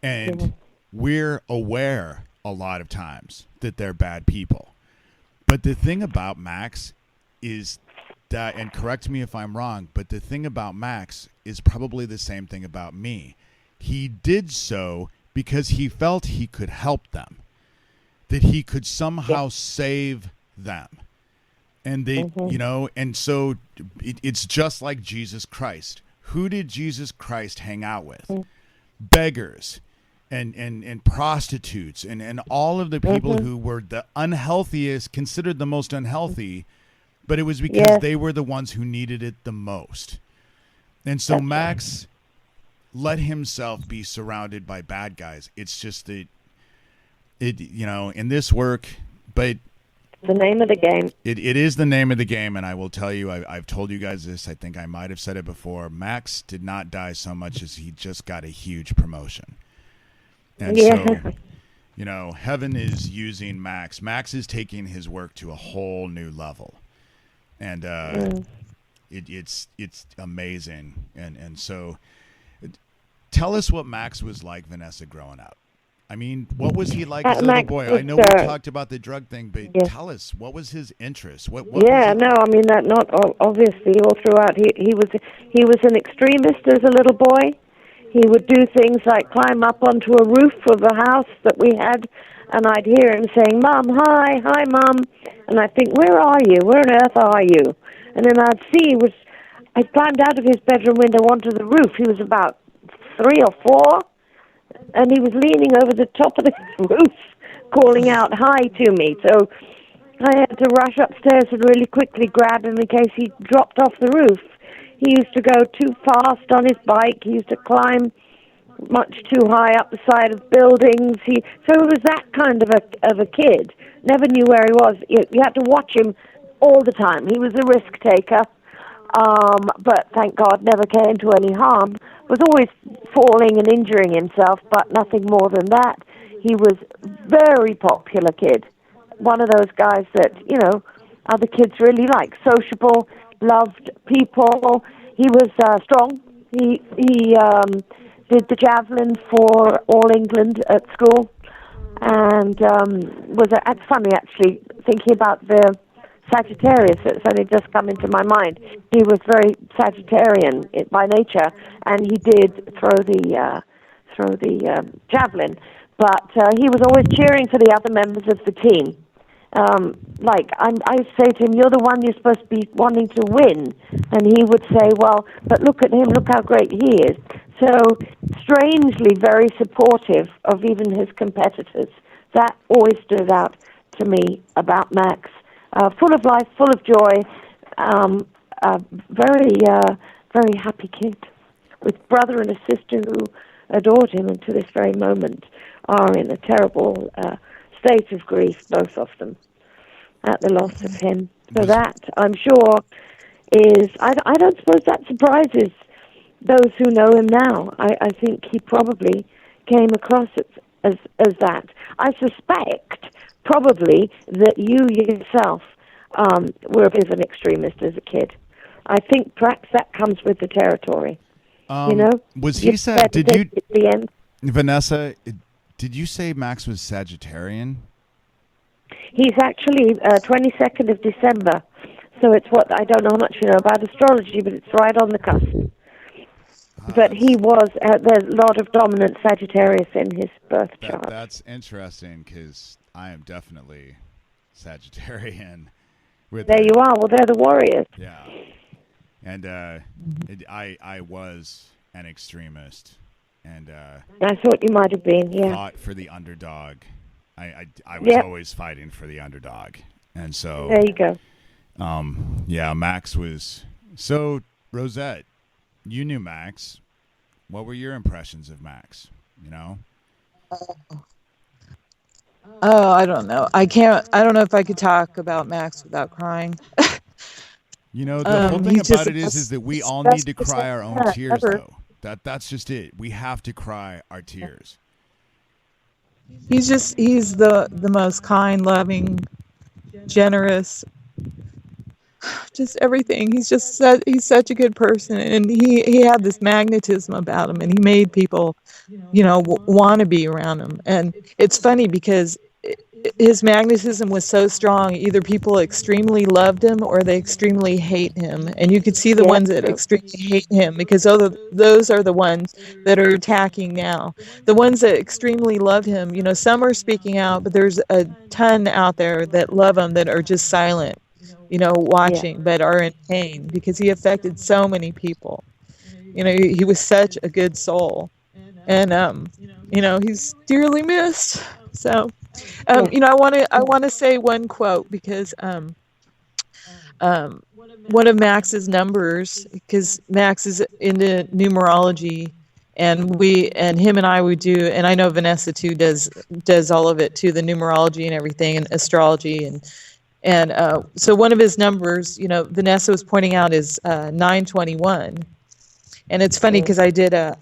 And we're aware a lot of times that they're bad people. But the thing about Max is that, and correct me if I'm wrong, but the thing about Max is probably the same thing about me. He did so because he felt he could help them, that he could somehow save them. And they, and so it's just like Jesus Christ. Who did Jesus Christ hang out with? Beggars and prostitutes and all of the people who were the unhealthiest, considered the most unhealthy, but it was because they were the ones who needed it the most. And so Max let himself be surrounded by bad guys. It's just that in this work, but the name of the game. It is the name of the game, and I will tell you, I've told you guys this, I think I might have said it before, Max did not die so much as he just got a huge promotion. And so, heaven is using Max. Max is taking his work to a whole new level. And it's amazing. And so tell us what Max was like, Vanessa, growing up. I mean, what was he like as a little boy? I know we talked about the drug thing, but tell us, what was his interest? What was that not obviously all throughout. He was an extremist as a little boy. He would do things like climb up onto a roof of a house that we had, and I'd hear him saying, "Mom, hi, Mom," and I'd think, "Where are you? Where on earth are you?" And then I'd see I climbed out of his bedroom window onto the roof. He was about 3 or 4. And he was leaning over the top of the roof, calling out hi to me. So I had to rush upstairs and really quickly grab him in case he dropped off the roof. He used to go too fast on his bike. He used to climb much too high up the side of buildings. So he was that kind of a kid. Never knew where he was. You had to watch him all the time. He was a risk taker. But thank God never came to any harm. Was always falling and injuring himself, but nothing more than that. He was very popular kid. One of those guys that, other kids really like. Sociable, loved people. He was strong. He did the javelin for All England at school. And it's funny actually, thinking about the Sagittarius, it's only just come into my mind. He was very Sagittarian by nature, and he did throw the javelin. But he was always cheering for the other members of the team. I say to him, "You're the one you're supposed to be wanting to win," and he would say, "Well, but look at him, look how great he is." So strangely, very supportive of even his competitors. That always stood out to me about Max. Full of life, full of joy, very happy kid, with brother and a sister who adored him, and to this very moment are in a terrible state of grief, both of them, at the loss of him. So that, I'm sure, is, I don't suppose that surprises those who know him now. I think he probably came across it as that. I suspect probably that you yourself were a bit of an extremist as a kid. I think perhaps that comes with the territory. Was he said? Did you? At the end. Vanessa, did you say Max was Sagittarian? He's actually 22nd of December, so it's what I don't know how much you know about astrology, but it's right on the cusp. But he was, there's a lot of dominant Sagittarius in his birth chart. That's interesting, because I am definitely Sagittarian. There you are. Well, they're the warriors. Yeah. And I was an extremist. And I thought you might have been, yeah. Fought for the underdog. I was always fighting for the underdog. And so... There you go. Max was... So, Rosette, you knew Max. What were your impressions of Max? Oh, I don't know. I don't know if I could talk about Max without crying. The whole thing about it is that we all need to cry our own tears, though. That's just it. We have to cry our tears. He's the most kind, loving, generous, just everything. He's such a good person, and he had this magnetism about him, and he made people, want to be around him. And it's funny because his magnetism was so strong, either people extremely loved him or they extremely hate him. And you could see the ones that extremely hate him, because those are the ones that are attacking now. The ones that extremely love him, some are speaking out, but there's a ton out there that love him that are just silent, watching, but are in pain because he affected so many people. He was such a good soul. And he's dearly missed. So I want to say one quote, because one of Max's numbers, because Max is into numerology, and him and I would do, and I know Vanessa too does all of it too, the numerology and everything, and astrology, and so one of his numbers, Vanessa was pointing out, is 921. And it's funny because I did a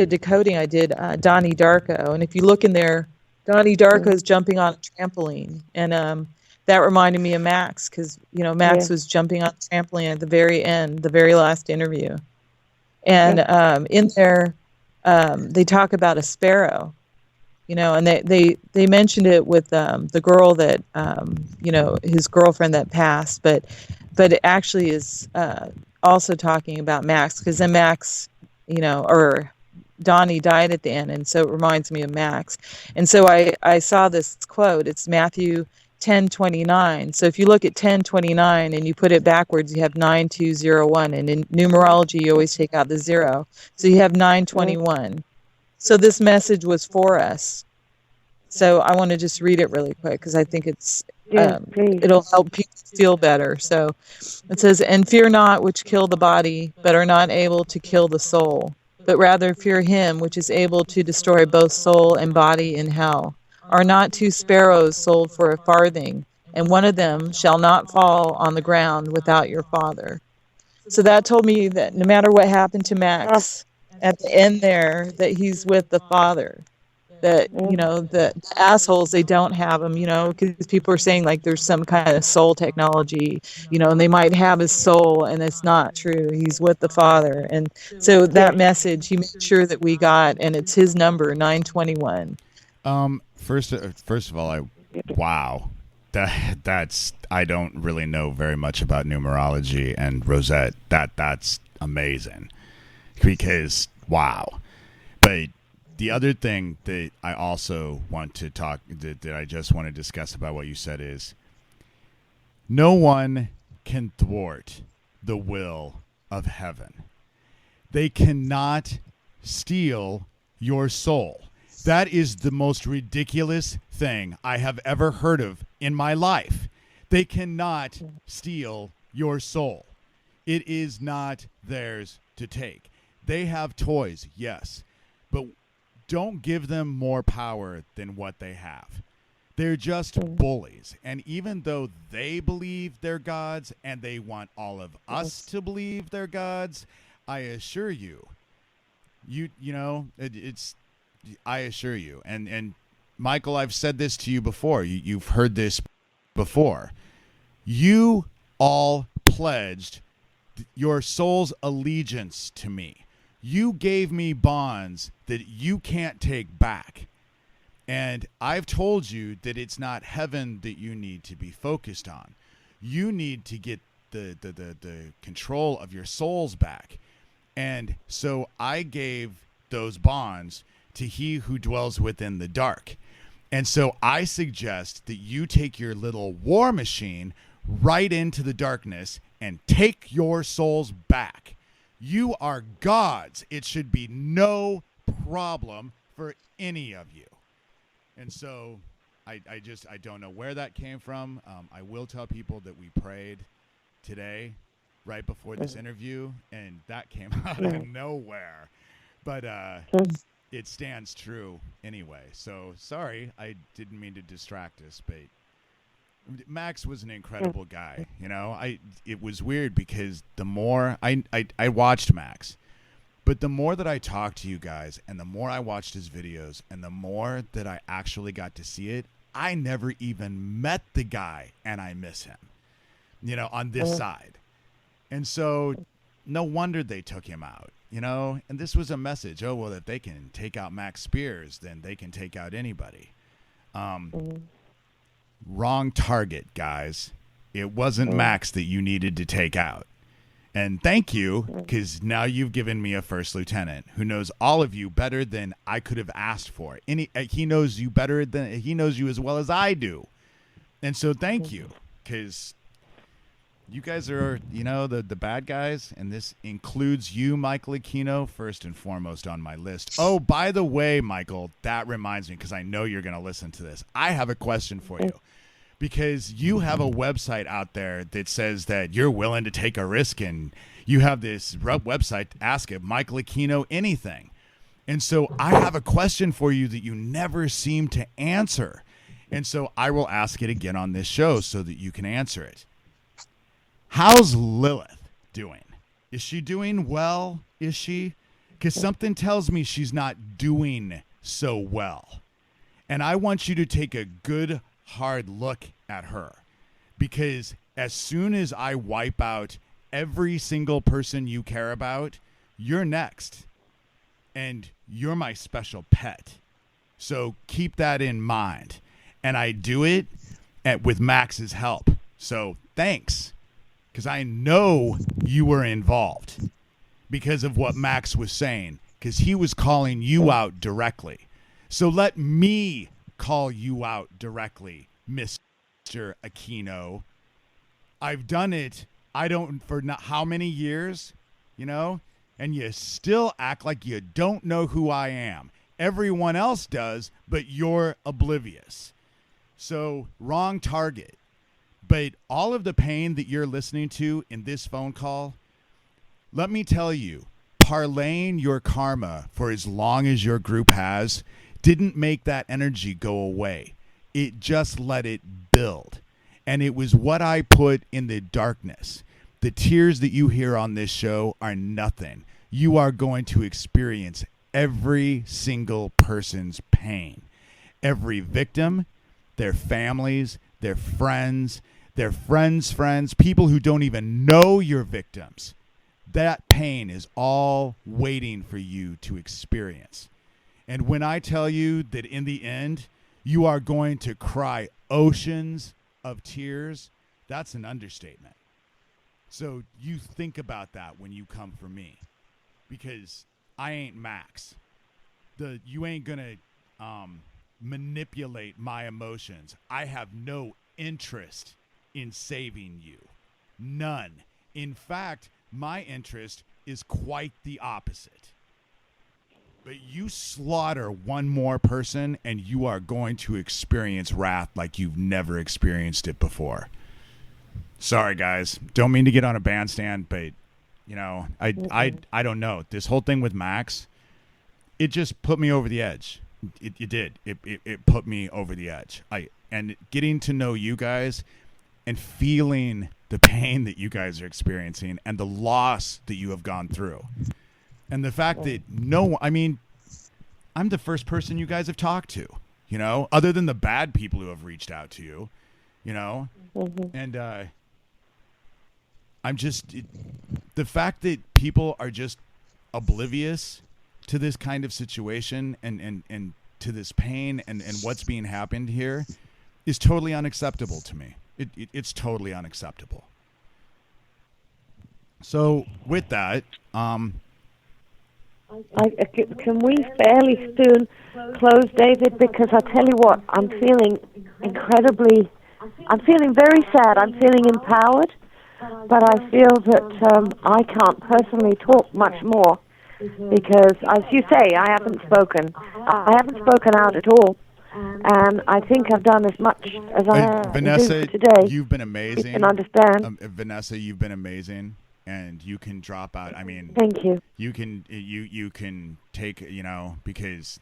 decoding. I did Donnie Darko, and if you look in there, Donnie Darko is jumping on a trampoline, and that reminded me of Max, because Max was jumping on a trampoline at the very end, the very last interview, and in there they talk about a sparrow, and they mentioned it with the girl that his girlfriend that passed, but it actually is also talking about Max, because then Max, or Donnie died at the end, and so it reminds me of Max. And so I saw this quote. It's Matthew 10:29. So if you look at 10:29 and you put it backwards, you have 9201, and in numerology you always take out the 0, so you have 921. So this message was for us. So I want to just read it really quick, because I think it'll help people feel better. So it says, "And fear not which kill the body, but are not able to kill the soul, but rather fear him which is able to destroy both soul and body in hell. Are not 2 sparrows sold for a farthing, and one of them shall not fall on the ground without your Father." So that told me that no matter what happened to Max, at the end there, that he's with the Father. That, the assholes, they don't have him, because people are saying like there's some kind of soul technology, and they might have his soul, and it's not true. He's with the Father. And so that message he made sure that we got, and it's his number, 921. First of all, wow. That's I don't really know very much about numerology, and Rosette, that's amazing, because wow. But the other thing that I also want to talk, that I just want to discuss about what you said, is no one can thwart the will of heaven. They cannot steal your soul. That is the most ridiculous thing I have ever heard of in my life. They cannot steal your soul. It is not theirs to take. They have toys, yes, but don't give them more power than what they have. They're just bullies. And even though they believe they're gods and they want all of us to believe they're gods, I assure you, I assure you. And Michael, I've said this to you before. You've heard this before. You all pledged your soul's allegiance to me. You gave me bonds that you can't take back. And I've told you that it's not heaven that you need to be focused on. You need to get the control of your souls back. And so I gave those bonds to he who dwells within the dark. And so I suggest that you take your little war machine right into the darkness and take your souls back. You are gods. It should be no problem for any of you. And so I don't know where that came from. I will tell people that we prayed today right before this interview, and that came out of nowhere. But it stands true anyway. So sorry, I didn't mean to distract us, but Max was an incredible guy. It was weird because the more I watched Max, but the more that I talked to you guys and the more I watched his videos and the more that I actually got to see it, I never even met the guy, and I miss him on this side. And so no wonder they took him out, and this was a message. Oh, well, if they can take out Max Spiers, then they can take out anybody. Wrong target, guys. It wasn't Max that you needed to take out. And thank you, because now you've given me a first lieutenant who knows all of you better than I could have asked for. He knows you better than he knows you as well as I do. And so thank you, because you guys are, the bad guys, and this includes you, Michael Aquino, first and foremost on my list. Oh, by the way, Michael, that reminds me, because I know you're going to listen to this. I have a question for you. Because you have a website out there that says that you're willing to take a risk, and you have this website, Ask It, Michael Aquino Anything. And so I have a question for you that you never seem to answer. And so I will ask it again on this show so that you can answer it. How's Lilith doing? Is she doing well? Is she? Because something tells me she's not doing so well. And I want you to take a good hard look at her, because as soon as I wipe out every single person you care about, you're next, and you're my special pet. So keep that in mind. And I do it with Max's help. So thanks, because I know you were involved because of what Max was saying, because he was calling you out directly. So let me call you out directly, Mr. Aquino. I've done it, for not how many years, and you still act like you don't know who I am. Everyone else does, but you're oblivious. So, wrong target. But all of the pain that you're listening to in this phone call, let me tell you, parlaying your karma for as long as your group has didn't make that energy go away. It just let it build. And it was what I put in the darkness. The tears that you hear on this show are nothing. You are going to experience every single person's pain. Every victim, their families, their friends, people who don't even know you're victims. That pain is all waiting for you to experience. And when I tell you that in the end, you are going to cry oceans of tears, that's an understatement. So you think about that when you come for me, because I ain't Max. You ain't going to manipulate my emotions. I have no interest in saving you. None. In fact, my interest is quite the opposite. But you slaughter one more person, and you are going to experience wrath like you've never experienced it before. Sorry, guys. Don't mean to get on a bandstand, but, I don't know. This whole thing with Max, it just put me over the edge. It did. It put me over the edge. And getting to know you guys and feeling the pain that you guys are experiencing and the loss that you have gone through. And the fact that I'm the first person you guys have talked to, other than the bad people who have reached out to you, and I'm just, the fact that people are just oblivious to this kind of situation and to this pain and what's being happened here is totally unacceptable to me. It's totally unacceptable. So with that, can we fairly soon close, David? Because I tell you what, I'm feeling very sad. I'm feeling empowered, but I feel that I can't personally talk much more because, as you say, I haven't spoken. I haven't spoken out at all, and I think I've done as much as I Vanessa, do today. You've been amazing. You can understand. Vanessa, you've been amazing. And you can drop out. Thank you. You can take, because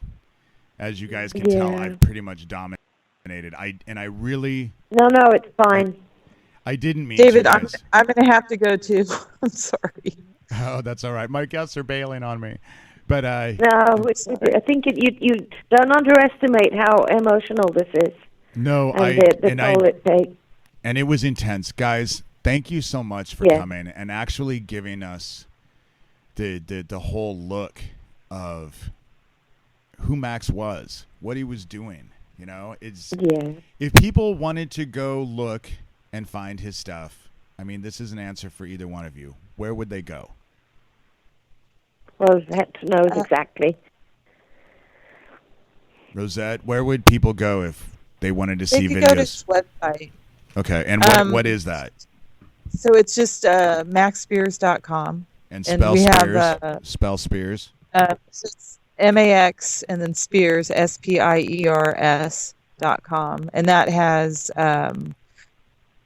as you guys can tell, I've pretty much dominated. I really. No, it's fine. I didn't mean. David, I'm going to have to go too. I'm sorry. Oh, that's all right. My guests are bailing on me, but no, I think you don't underestimate how emotional this is. No, it takes. And it was intense, guys. thank you so much for coming and actually giving us the whole look of who Max was, what he was doing. You know, if people wanted to go look and find his stuff, I mean, this is an answer for either one of you. Where would they go? Rosette knows exactly. Rosette, where would people go if they wanted to see videos? They could go to his website. Okay, and what is that? So it's just maxspiers.com. And spell Spiers. Spell Spiers. So it's MAX and then Spiers, SPIERS.com. And that has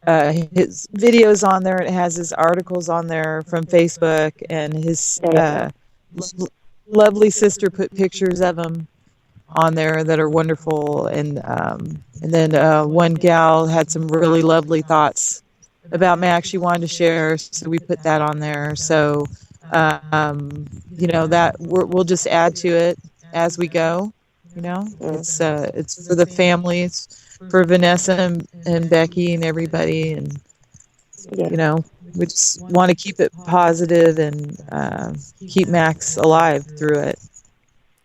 his videos on there. It has his articles on there from Facebook, and his lovely sister put pictures of him on there that are wonderful. And then one gal had some really lovely thoughts about Max she wanted to share, so we put that on there. So that we'll just add to it as we go. It's for the family, it's for Vanessa and Becky and everybody, and we just want to keep it positive and keep Max alive through it.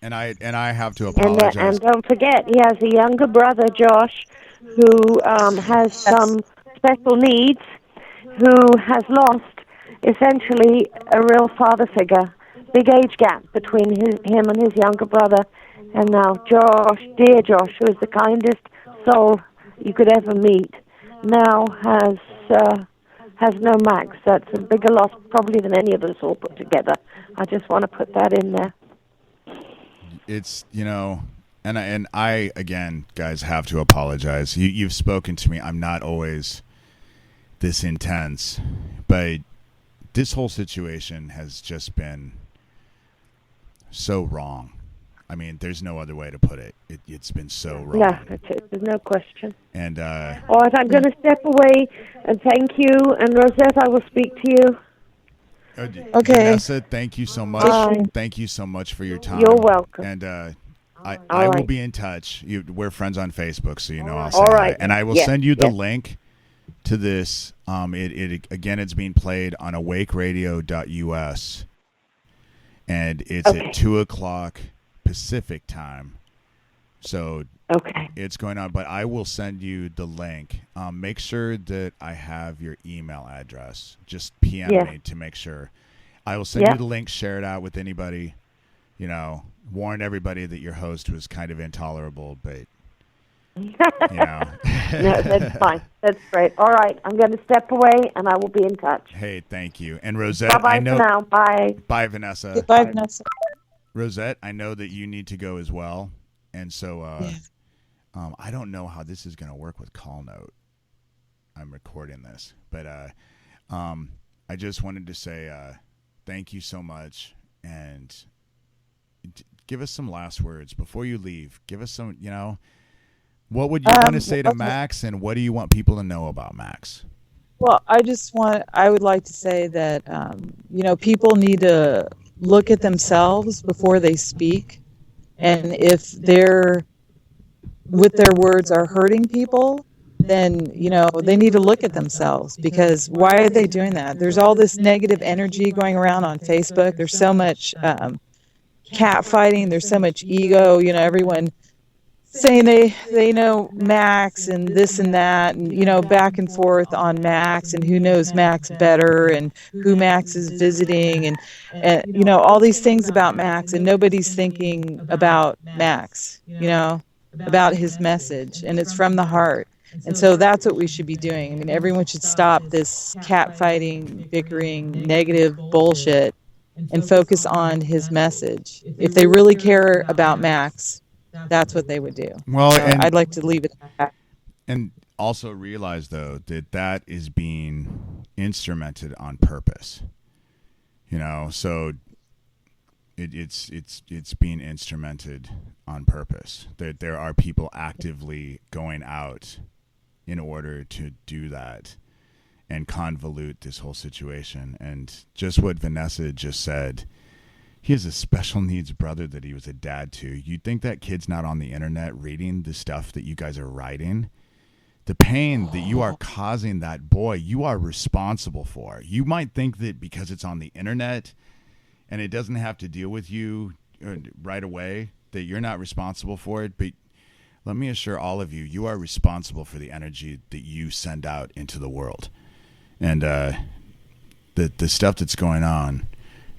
And I have to apologize. And don't forget, he has a younger brother, Josh, who has some special needs, who has lost essentially a real father figure. Big age gap between him and his younger brother. And now Josh, dear Josh, who is the kindest soul you could ever meet, now has no Max. That's a bigger loss probably than any of us all put together. I just want to put that in there. It's, and I again, guys, have to apologize. You've spoken to me. I'm not always this intense, but this whole situation has just been so wrong. I mean, there's no other way to put it. It's been so wrong. Yeah, there's no question. And all right, I'm going to step away, and thank you. And Rosette, I will speak to you. Okay. Vanessa, thank you so much. Bye. Thank you so much for your time. You're welcome. And I will be in touch. We're friends on Facebook, so I'll say hi. And I will send you the link to this. It's being played on awakeradio.us, and it's at 2:00 Pacific time. So it's going on, but I will send you the link. Make sure that I have your email address. Just PM me to make sure. I will send you the link, share it out with anybody. Warn everybody that your host was kind of intolerable, but No, that's fine. That's great. All right, I'm going to step away, and I will be in touch. Hey, thank you. And Rosette, bye-bye for now. Bye. Bye, Vanessa. Goodbye, Vanessa. Rosette, I know that you need to go as well, and so I don't know how this is going to work with Call Note. I'm recording this, but I just wanted to say thank you so much, and give us some last words before you leave. Give us some, what would you want to say to Max, and what do you want people to know about Max? Well, I would like to say that, people need to look at themselves before they speak. And if with their words are hurting people, then, they need to look at themselves, because why are they doing that? There's all this negative energy going around on Facebook. There's so much cat fighting. There's so much ego, everyone saying they know Max and this and that, and back and forth on Max and who knows Max better and who Max is visiting, and all these things about Max, and nobody's thinking about Max, about his message, and it's from the heart. And so that's what we should be doing. I mean, everyone should stop this cat fighting, bickering, negative bullshit and focus on his message. If they really care about Max, that's what they would do. Well, I'd like to leave it at that. And also realize, though, that is being instrumented on purpose. So it's being instrumented on purpose. That there are people actively going out in order to do that and convolute this whole situation. And just what Vanessa just said, he has a special needs brother that he was a dad to. You'd think that kid's not on the internet reading the stuff that you guys are writing. the pain that you are causing that boy, you are responsible for. You might think that because it's on the internet and it doesn't have to deal with you right away, that you're not responsible for it. But let me assure all of you, you are responsible for the energy that you send out into the world. And the stuff that's going on,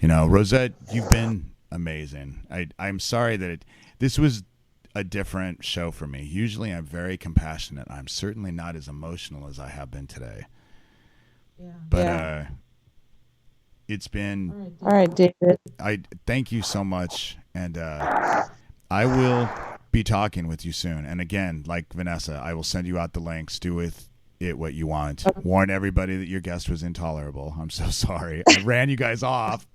Rosette, you've been amazing. I'm sorry that this was a different show for me. Usually I'm very compassionate. I'm certainly not as emotional as I have been today. Yeah. But it's been all right, David. I thank you so much, and I will be talking with you soon. And again, like Vanessa, I will send you out the links. Do with it what you want. Okay. Warn everybody that your guest was intolerable. I'm so sorry. I ran you guys off.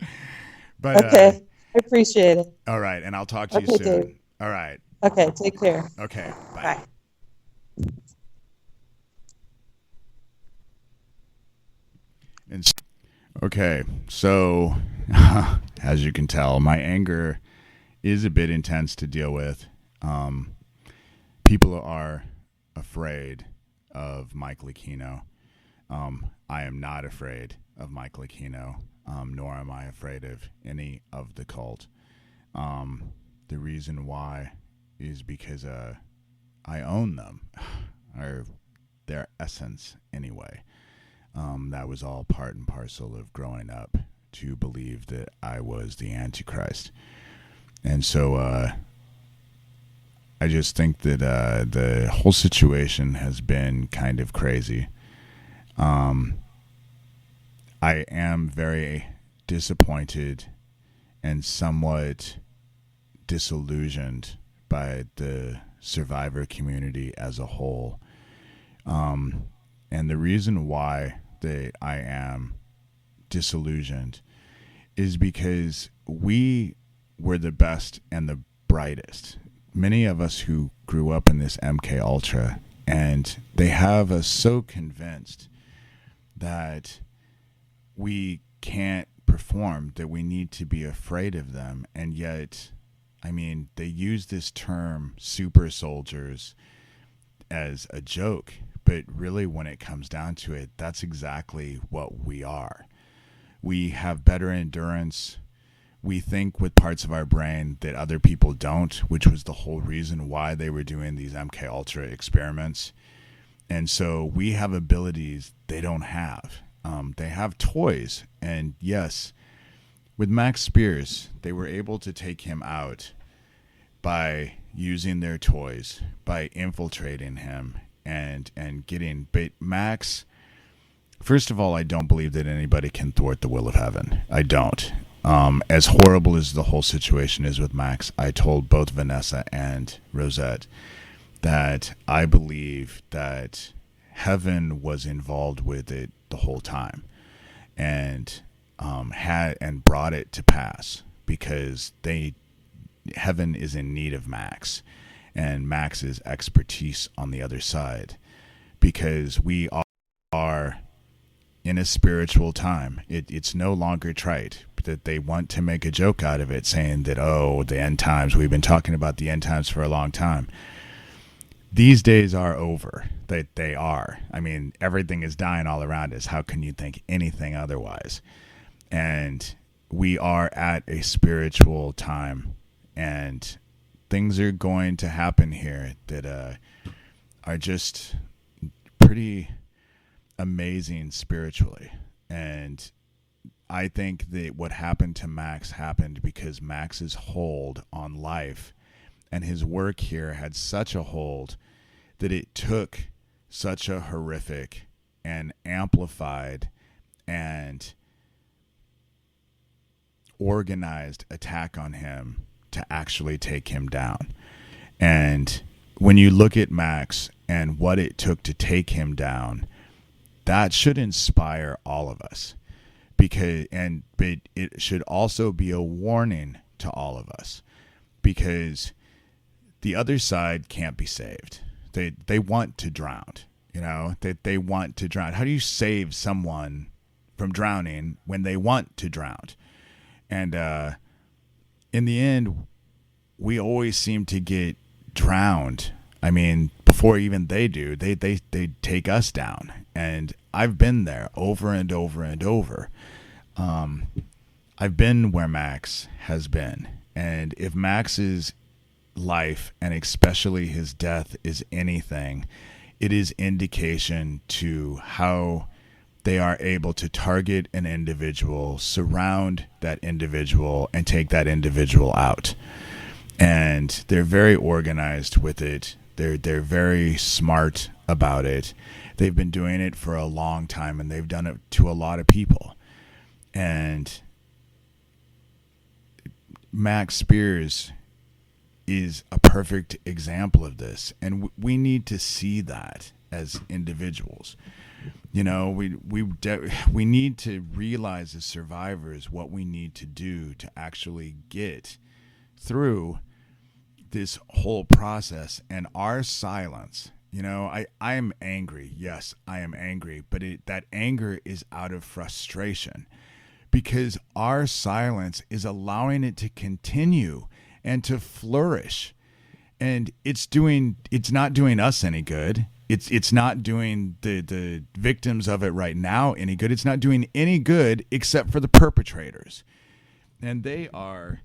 But okay. I appreciate it. All right, and I'll talk to you soon. Dave. All right. Okay, take care. Okay, bye. And okay, so as you can tell, my anger is a bit intense to deal with. People are afraid of Michael Aquino. I am not afraid of Michael Aquino, nor am I afraid of any of the cult. The reason why is because I own them, or their essence anyway. That was all part and parcel of growing up to believe that I was the Antichrist. And so I just think that the whole situation has been kind of crazy. I am very disappointed and somewhat disillusioned by the survivor community as a whole. And the reason why I am disillusioned is because we were the best and the brightest. Many of us who grew up in this MK Ultra, and they have us so convinced that we can't perform, that we need to be afraid of them. And yet, I mean, they use this term super soldiers as a joke, but really when it comes down to it, that's exactly what we are. We have better endurance. We think with parts of our brain that other people don't, which was the whole reason why they were doing these MK Ultra experiments. And so we have abilities they don't have. They have toys. And yes, with Max Spiers, they were able to take him out by using their toys, by infiltrating him and getting. But Max, first of all, I don't believe that anybody can thwart the will of heaven. I don't. As horrible as the whole situation is with Max, I told both Vanessa and Rosette that I believe that heaven was involved with it the whole time, and brought it to pass, because heaven is in need of Max and Max's expertise on the other side, because we are in a spiritual time. It's no longer trite that they want to make a joke out of it, saying that, oh, the end times, we've been talking about the end times for a long time. These days are over. They are. I mean, everything is dying all around us. How can you think anything otherwise? And we are at a spiritual time, and things are going to happen here that are just pretty amazing spiritually. And I think that what happened to Max happened because Max's hold on life and his work here had such a hold that it took such a horrific and amplified and organized attack on him to actually take him down. And when you look at Max and what it took to take him down, that should inspire all of us, but it should also be a warning to all of us, because the other side can't be saved. They want to drown, they want to drown. How do you save someone from drowning when they want to drown? And in the end, we always seem to get drowned I mean, before even they do, they take us down. And I've been there over and over and over. I've been where Max has been. And if Max's life, and especially his death, is anything, it is indication to how they are able to target an individual, surround that individual, and take that individual out. And they're very organized with it. They're very smart about it. They've been doing it for a long time, and they've done it to a lot of people. And Max Spiers is a perfect example of this, and we need to see that as individuals. You know, we need to realize as survivors what we need to do to actually get through this whole process. And our silence, you know, I am angry. Yes, I am angry, but that anger is out of frustration, because our silence is allowing it to continue and to flourish. And it's not doing us any good. It's not doing the victims of it right now any good. It's not doing any good except for the perpetrators. And they are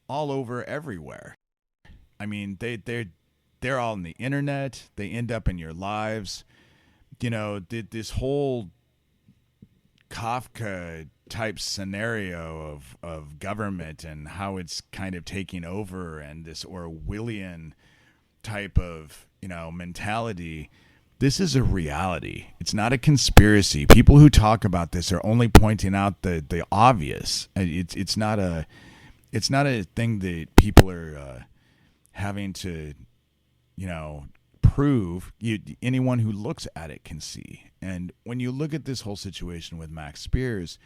all over everywhere. I mean, they're all on the internet. They end up in your lives. You know, this whole Kafka type scenario of government and how it's kind of taking over, and this Orwellian type of, you know, mentality. This is a reality. It's not a conspiracy. People who talk about this are only pointing out the obvious. It's not a thing that people are having to, you know, prove. Anyone who looks at it can see. And when you look at this whole situation with Max Spiers,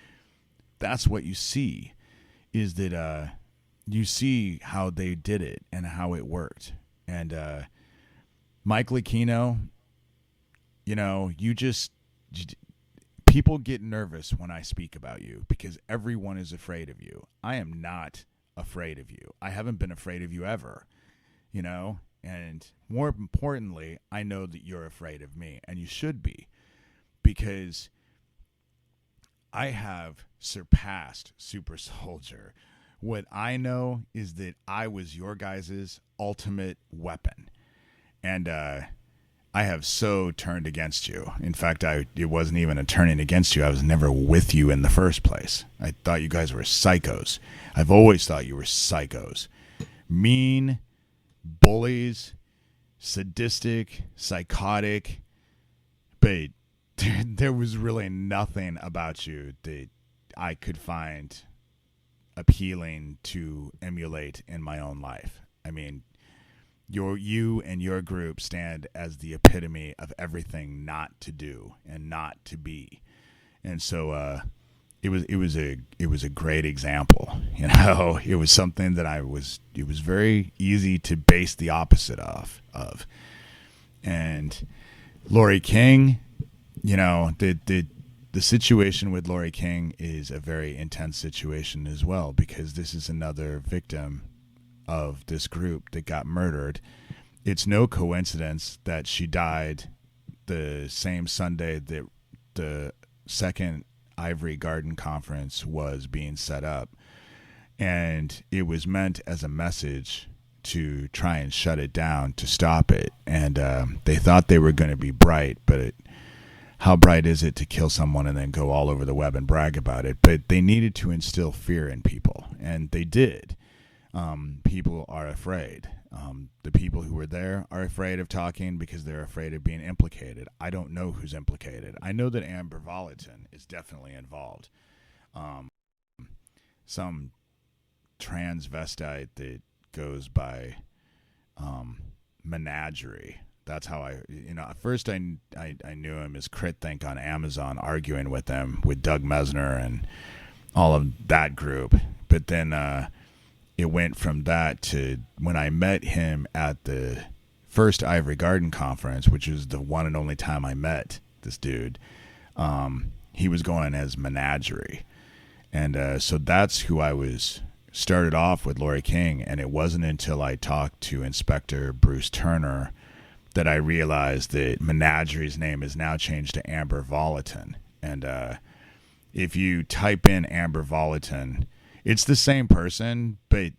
that's what you see, is that you see how they did it and how it worked. And Michael Aquino, you know, people get nervous when I speak about you because everyone is afraid of you. I am not afraid of you. I haven't been afraid of you ever, you know, and more importantly, I know that you're afraid of me, and you should be, because I have surpassed Super Soldier. What I know is that I was your guys' ultimate weapon, and I have so turned against you. In fact, it wasn't even a turning against you. I was never with you in the first place. I thought you guys were psychos. I've always thought you were psychos. Mean, bullies, sadistic, psychotic. But there was really nothing about you that I could find appealing to emulate in my own life. I mean, you and your group stand as the epitome of everything not to do and not to be. And so it was a great example. You know, it was something that it was very easy to base the opposite of. And Lori King, you know, the situation with Lori King is a very intense situation as well, because this is another victim of this group that got murdered. It's no coincidence that she died the same Sunday that the second Ivory Garden conference was being set up. And it was meant as a message to try and shut it down, to stop it. And they thought they were going to be bright, but how bright is it to kill someone and then go all over the web and brag about it? But they needed to instill fear in people, and they did. People are afraid. The people who were there are afraid of talking because they're afraid of being implicated. I don't know who's implicated. I know that Amber Volatin is definitely involved. Some transvestite that goes by Menagerie. That's how at first I knew him as Crit Think on Amazon, arguing with them, with Doug Mesner and all of that group. But then it went from that to when I met him at the first Ivory Garden conference, which is the one and only time I met this dude. He was going as Menagerie. And so that's who I started off with, Lori King. And it wasn't until I talked to Inspector Bruce Turner that I realized that Menagere's name is now changed to Amber Volatin. And if you type in Amber Volatin, it's the same person, but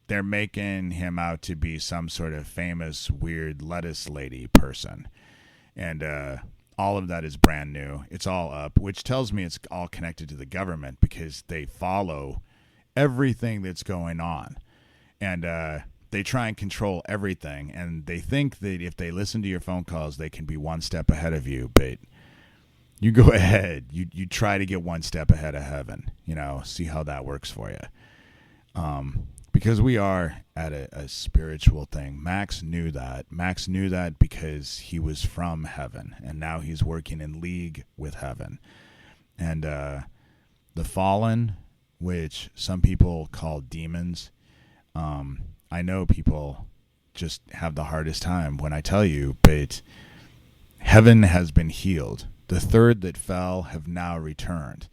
they're making him out to be some sort of famous, weird lettuce lady person. And all of that is brand new. It's all up, which tells me it's all connected to the government because they follow everything that's going on. And they try and control everything. And they think that if they listen to your phone calls, they can be one step ahead of you. But you go ahead. You try to get one step ahead of heaven. See how that works for you. Because we are at a spiritual thing. Max knew that. Max knew that because he was from heaven, and now he's working in league with heaven. And the fallen, which some people call demons, I know people just have the hardest time when I tell you, but heaven has been healed. The third that fell have now returned.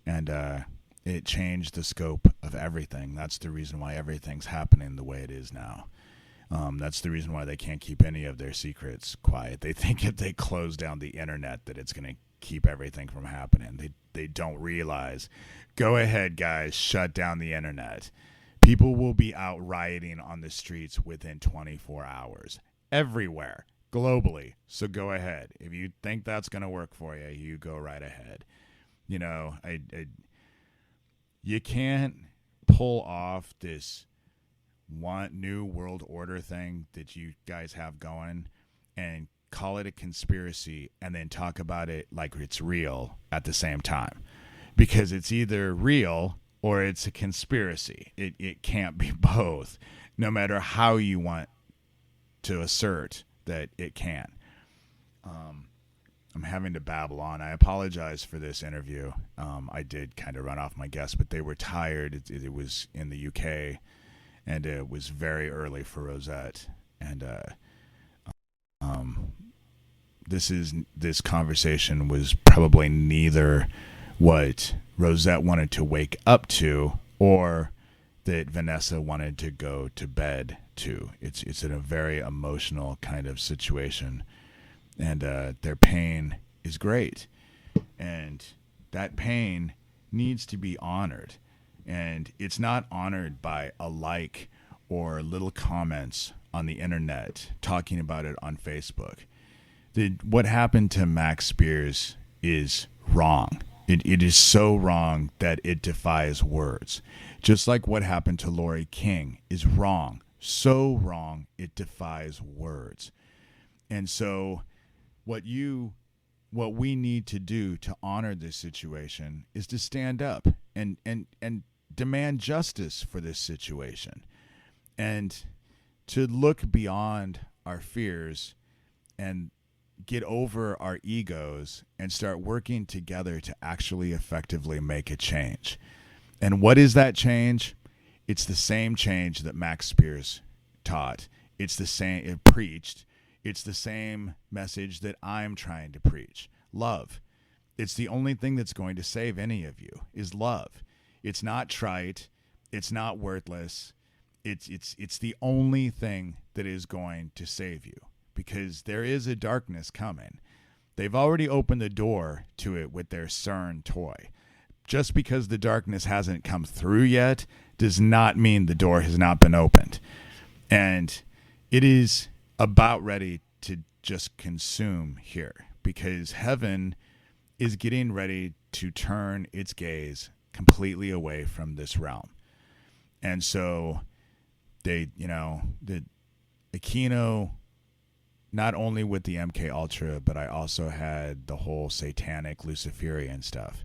And it changed the scope of everything. That's the reason why everything's happening the way it is now. That's the reason why they can't keep any of their secrets quiet. They think if they close down the internet that it's going to keep everything from happening. They don't realize. Go ahead, guys, shut down the internet. People will be out rioting on the streets within 24 hours. Everywhere, globally. So go ahead. If you think that's going to work for you, you go right ahead. You can't pull off this new world order thing that you guys have going and call it a conspiracy and then talk about it like it's real at the same time. Because it's either real or it's a conspiracy. It can't be both, no matter how you want to assert that it can. I'm having to babble on. I apologize for this interview. I did kind of run off my guests, but they were tired. It was in the UK, and it was very early for Rosette. And this conversation was probably neither what Rosette wanted to wake up to or that Vanessa wanted to go to bed to. It's in a very emotional kind of situation. And their pain is great. And that pain needs to be honored. And it's not honored by a like or little comments on the internet talking about it on Facebook. What happened to Max Spiers is wrong. It is so wrong that it defies words. Just like what happened to Lori King is wrong. So wrong, it defies words. And so what we need to do to honor this situation is to stand up and demand justice for this situation and to look beyond our fears and get over our egos and start working together to actually effectively make a change. And what is that change? It's the same change that Max Spiers taught. It's the same, it preached. It's the same message that I'm trying to preach. Love. It's the only thing that's going to save any of you is love. It's not trite. It's not worthless. It's the only thing that is going to save you because there is a darkness coming. They've already opened the door to it with their CERN toy. Just because the darkness hasn't come through yet does not mean the door has not been opened. And it is about ready to just consume here because heaven is getting ready to turn its gaze completely away from this realm. And so the Aquino, not only with the MK Ultra, but I also had the whole satanic Luciferian stuff,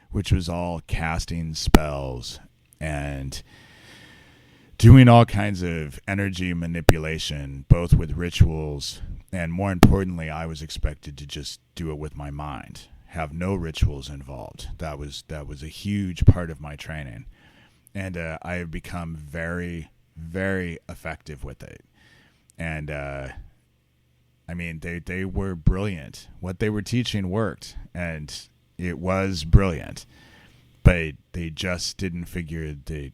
which was all casting spells and doing all kinds of energy manipulation, both with rituals, and more importantly, I was expected to just do it with my mind, have no rituals involved. That was a huge part of my training, and I have become very, very effective with it. And I mean, they were brilliant. What they were teaching worked, and it was brilliant, but they just didn't figure that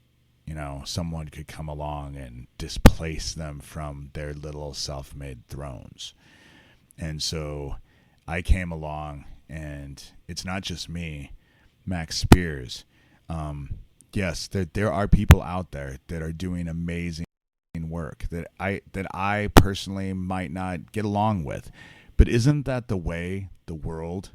someone could come along and displace them from their little self-made thrones. And so I came along, and it's not just me, Max Spiers. Yes, there are people out there that are doing amazing work that I personally might not get along with. But isn't that the way the world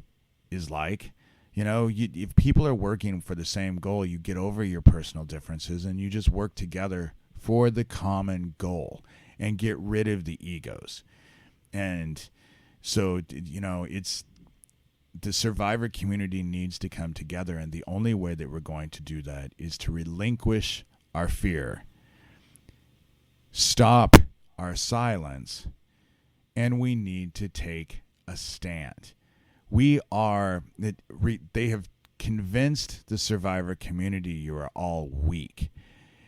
is like? If people are working for the same goal, you get over your personal differences and you just work together for the common goal and get rid of the egos. And so, it's the survivor community needs to come together. And the only way that we're going to do that is to relinquish our fear, stop our silence, and we need to take a stand. They have convinced the survivor community you are all weak,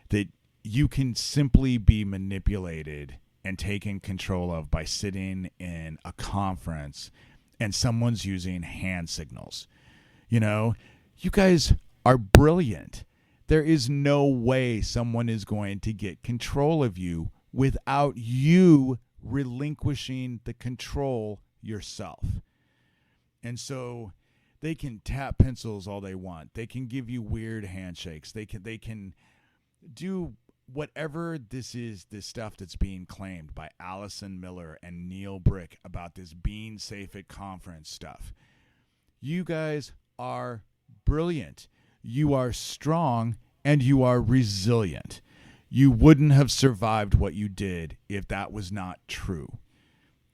that you can simply be manipulated and taken control of by sitting in a conference and someone's using hand signals. You guys are brilliant. There is no way someone is going to get control of you without you relinquishing the control yourself. And so they can tap pencils all they want. They can give you weird handshakes. They can do whatever this stuff that's being claimed by Allison Miller and Neil Brick about this being safe at conference stuff. You guys are brilliant. You are strong and you are resilient. You wouldn't have survived what you did if that was not true.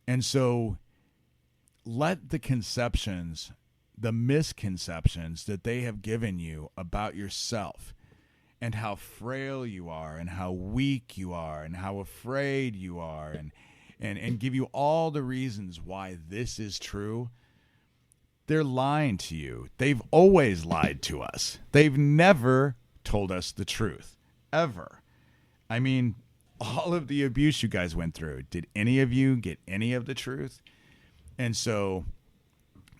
And so let the misconceptions that they have given you about yourself and how frail you are and how weak you are and how afraid you are and give you all the reasons why this is true. They're lying to you. They've always lied to us. They've never told us the truth, ever. I mean, all of the abuse you guys went through, did any of you get any of the truth? And so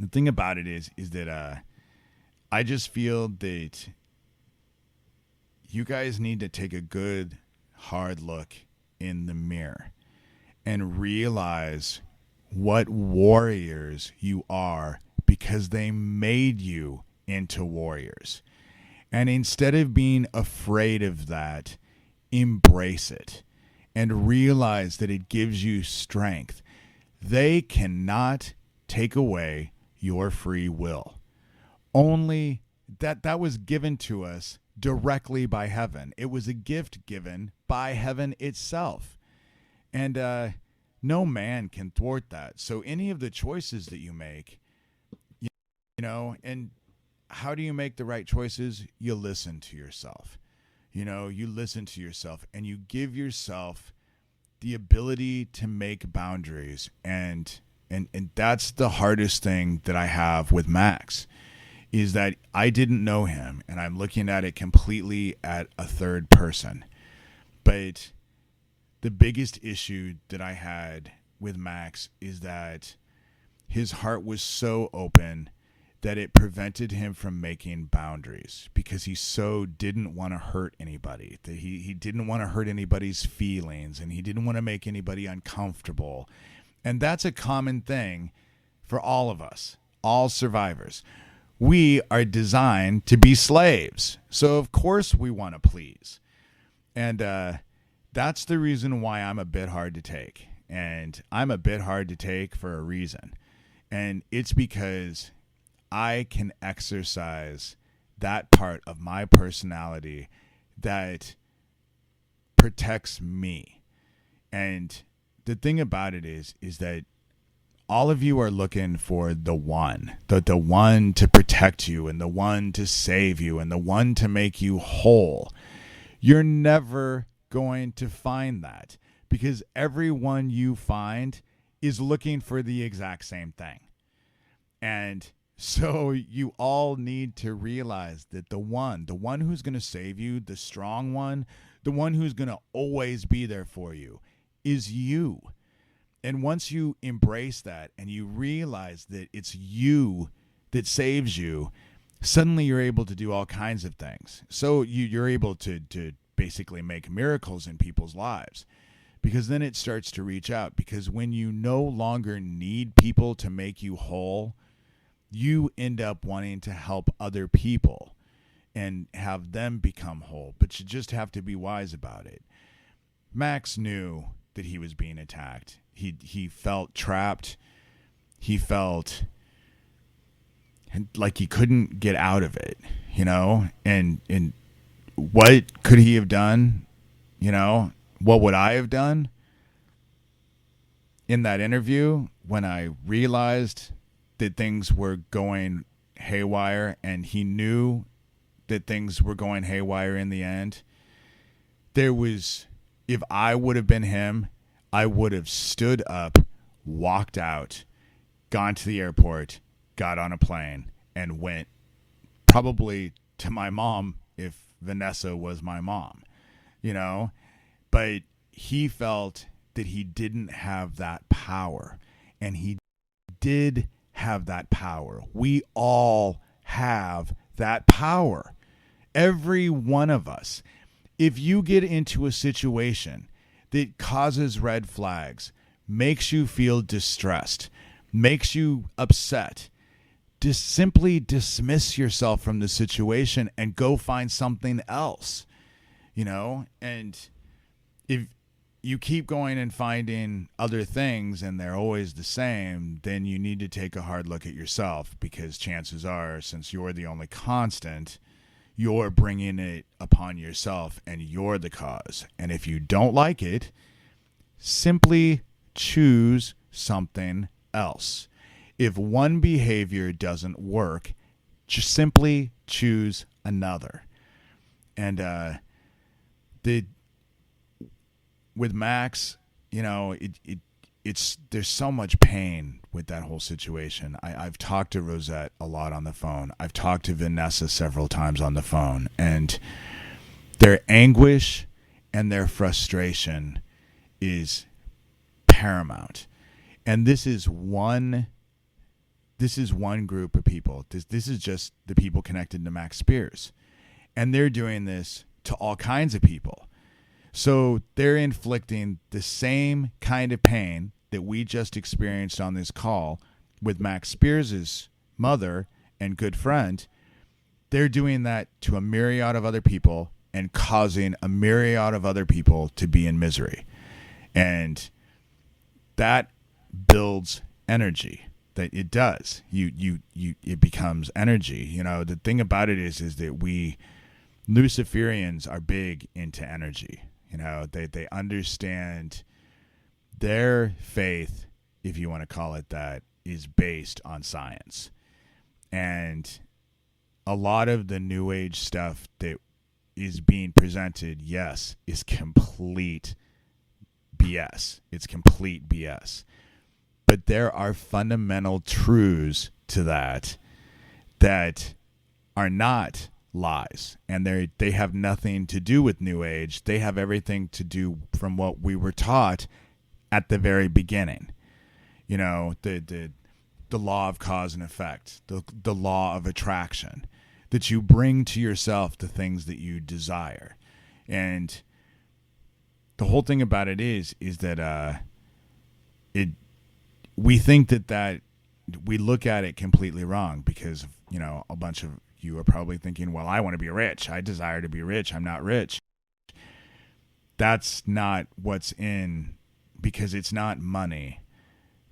the thing about it is that I just feel that you guys need to take a good, hard look in the mirror and realize what warriors you are, because they made you into warriors. And instead of being afraid of that, embrace it and realize that it gives you strength. They cannot take away your free will. Only that was given to us directly by heaven. It was a gift given by heaven itself. And no man can thwart that. So any of the choices that you make, and how do you make the right choices? You listen to yourself. You listen to yourself and you give yourself the ability to make boundaries. And that's the hardest thing that I have with Max, is that I didn't know him and I'm looking at it completely at a third person. But the biggest issue that I had with Max is that his heart was so open that it prevented him from making boundaries, because he so didn't want to hurt anybody, that he didn't want to hurt anybody's feelings and he didn't want to make anybody uncomfortable. And that's a common thing for all of us, all survivors. We are designed to be slaves. So of course we want to please. And that's the reason why I'm a bit hard to take. And I'm a bit hard to take for a reason. And it's because I can exercise that part of my personality that protects me. And the thing about it is that all of you are looking for the one to protect you and the one to save you and the one to make you whole. You're never going to find that, because everyone you find is looking for the exact same thing. And so you all need to realize that the one who's going to save you, the strong one, the one who's going to always be there for you, is you. And once you embrace that and you realize that it's you that saves you, suddenly you're able to do all kinds of things. So you're able to basically make miracles in people's lives. Because then it starts to reach out. Because when you no longer need people to make you whole, you end up wanting to help other people and have them become whole. But you just have to be wise about it. Max knew that he was being attacked. He felt trapped. He felt like he couldn't get out of it, you know? And what could he have done? You know, what would I have done? In that interview, when I realized that things were going haywire and he knew that things were going haywire in the end, if I would have been him, I would have stood up, walked out, gone to the airport, got on a plane, and went probably to my mom if Vanessa was my mom, you know? But he felt that he didn't have that power, and he did have that power. We all have that power. Every one of us. If you get into a situation that causes red flags, makes you feel distressed, makes you upset, just simply dismiss yourself from the situation and go find something else, you know? And if you keep going and finding other things and they're always the same, then you need to take a hard look at yourself, because chances are, since you're the only constant, you're bringing it upon yourself and you're the cause. And if you don't like it, simply choose something else. If one behavior doesn't work, just simply choose another. And with Max, you know, it's there's so much pain with that whole situation. I've talked to Rosette a lot on the phone. I've talked to Vanessa several times on the phone, and their anguish and their frustration is paramount. And this is one group of people. This is just the people connected to Max Spiers. And they're doing this to all kinds of people. So they're inflicting the same kind of pain that we just experienced on this call with Max Spiers' mother and good friend. They're doing that to a myriad of other people and causing a myriad of other people to be in misery. And that builds energy. That it does. It becomes energy. You know, the thing about it is that we Luciferians are big into energy. You know, they understand their faith, if you want to call it that, is based on science. And a lot of the New Age stuff that is being presented, yes, is complete BS. It's complete BS. But there are fundamental truths to that are not lies, and they have nothing to do with New Age. They have everything to do from what we were taught at the very beginning. You know, the law of cause and effect, the law of attraction, that you bring to yourself the things that you desire. And the whole thing about it is that we think that we look at it completely wrong, because, you know, a bunch of you are probably thinking, well, I want to be rich. I desire to be rich. I'm not rich. That's not what's in, because it's not money.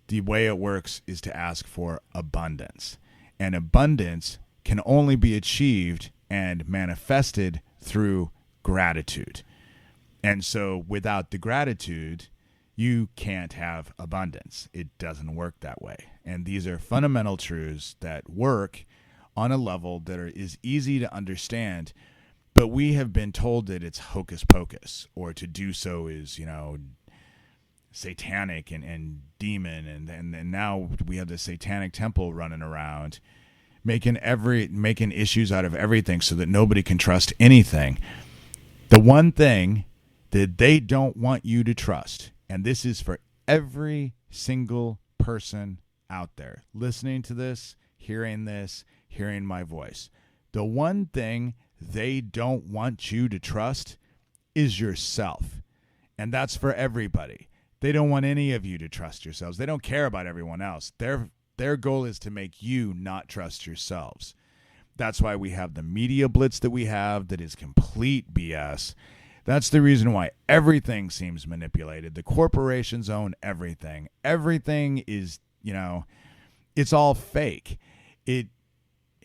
The way it works is to ask for abundance. And abundance can only be achieved and manifested through gratitude. And so without the gratitude, you can't have abundance. It doesn't work that way. And these are fundamental truths that work on a level that is easy to understand, but we have been told that it's hocus pocus, or to do so is, you know, satanic and demon, and now we have the satanic temple running around making issues out of everything so that nobody can trust anything. The one thing that they don't want you to trust, and this is for every single person out there listening to this, hearing my voice. The one thing they don't want you to trust is yourself. And that's for everybody. They don't want any of you to trust yourselves. They don't care about everyone else. Their goal is to make you not trust yourselves. That's why we have the media blitz that we have that is complete BS. That's the reason why everything seems manipulated. The corporations own everything. Everything is, it's all fake. It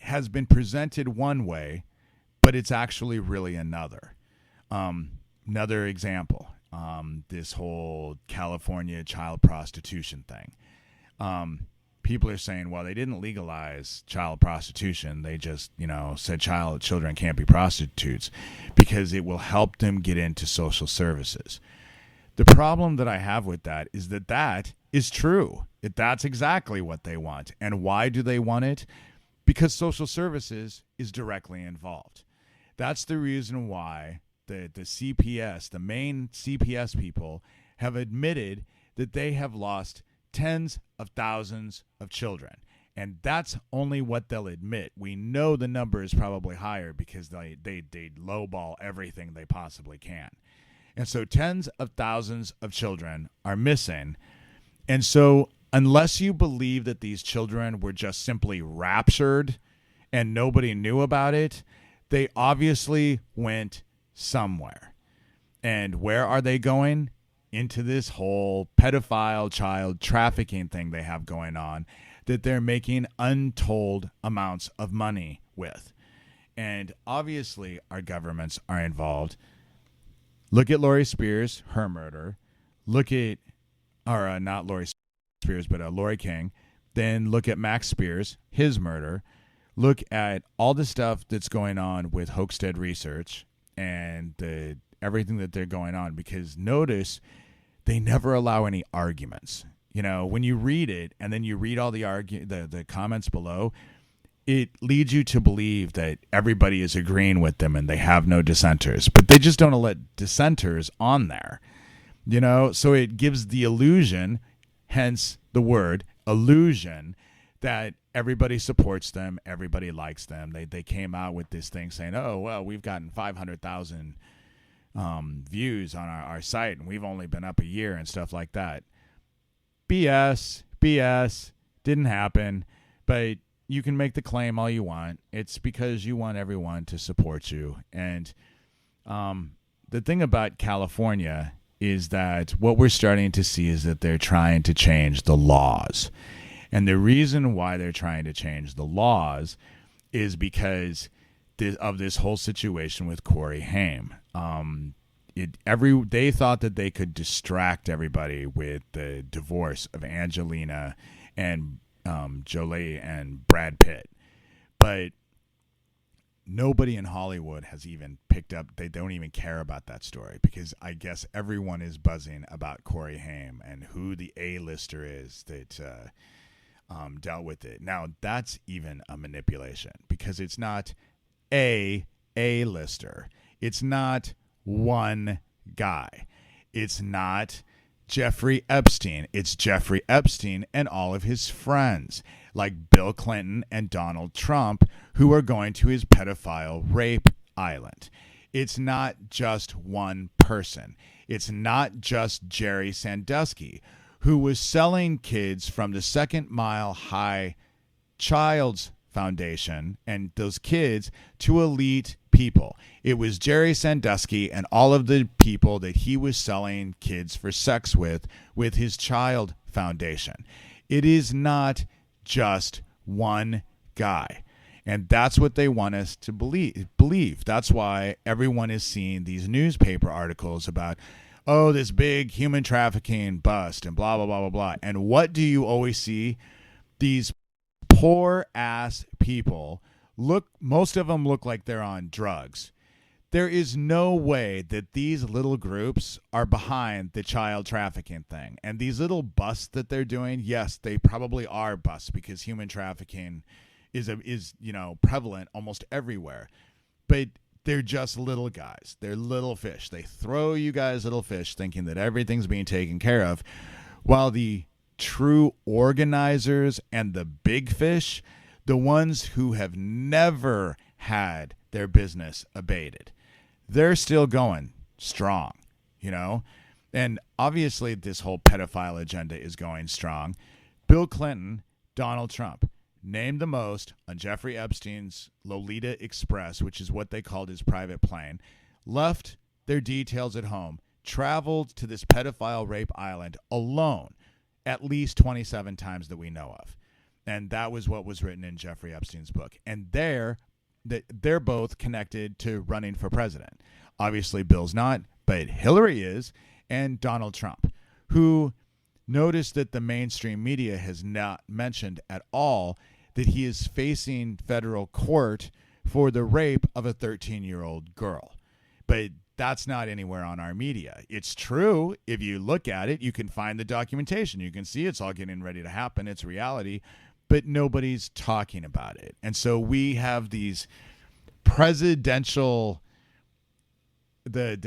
has been presented one way, but it's actually really another. Another example, this whole California child prostitution thing. People are saying, well, they didn't legalize child prostitution. They just, said children can't be prostitutes because it will help them get into social services. The problem that I have with that is that is true. That's exactly what they want. And why do they want it? Because social services is directly involved. That's the reason why the CPS, the main CPS people, have admitted that they have lost tens of thousands of children. And that's only what they'll admit. We know the number is probably higher because they lowball everything they possibly can. And so tens of thousands of children are missing. And so unless you believe that these children were just simply raptured and nobody knew about it, they obviously went somewhere. And where are they going? Into this whole pedophile child trafficking thing they have going on that they're making untold amounts of money with. And obviously our governments are involved. Look at Lori Spiers, her murder. Look at, not Lori Spiers, but Lori King. Then look at Max Spiers, his murder. Look at all the stuff that's going on with Hochstead Research and everything that they're going on, because notice they never allow any arguments. When you read it and then you read all the comments below, it leads you to believe that everybody is agreeing with them and they have no dissenters, but they just don't let dissenters on there, so it gives the illusion, hence the word illusion, that everybody supports them, everybody likes them. They came out with this thing saying, oh, well, we've gotten 500,000 views on our site and we've only been up a year and stuff like that. BS, didn't happen. But you can make the claim all you want. It's because you want everyone to support you. And the thing about California is that what we're starting to see is that they're trying to change the laws. And the reason why they're trying to change the laws is because of this whole situation with Corey Haim. They thought that they could distract everybody with the divorce of Angelina and Jolie and Brad Pitt, but nobody in Hollywood has even picked up. They don't even care about that story because I guess everyone is buzzing about Corey Haim and who the A-lister is that dealt with it. Now that's even a manipulation because it's not A-lister. It's not one guy. It's not Jeffrey Epstein. It's Jeffrey Epstein and all of his friends, like Bill Clinton and Donald Trump, who are going to his pedophile rape island. It's not just one person. It's not just Jerry Sandusky, who was selling kids from the Second Mile High Child's Foundation and those kids to elite people. It was Jerry Sandusky and all of the people that he was selling kids for sex with his child foundation. It is not just one guy. And that's what they want us to believe. That's why everyone is seeing these newspaper articles about, oh, this big human trafficking bust and blah, blah, blah, blah, blah. And what do you always see? These poor ass people most of them look like they're on drugs. There is no way that these little groups are behind the child trafficking thing. And these little busts that they're doing, yes, they probably are busts because human trafficking is prevalent almost everywhere. But they're just little guys. They're little fish. They throw you guys little fish thinking that everything's being taken care of, while the true organizers and the big fish, the ones who have never had their business abated, they're still going. strong, you know? And obviously this whole pedophile agenda is going strong. Bill Clinton, Donald Trump, named the most on Jeffrey Epstein's Lolita Express, which is what they called his private plane, left their details at home, traveled to this pedophile rape island alone at least 27 times that we know of. And that was what was written in Jeffrey Epstein's book. And they're both connected to running for president. Obviously, Bill's not, but Hillary is, and Donald Trump, who noticed that the mainstream media has not mentioned at all that he is facing federal court for the rape of a 13-year-old girl. But that's not anywhere on our media. It's true. If you look at it, you can find the documentation. You can see it's all getting ready to happen. It's reality, but nobody's talking about it. And so we have these presidential, they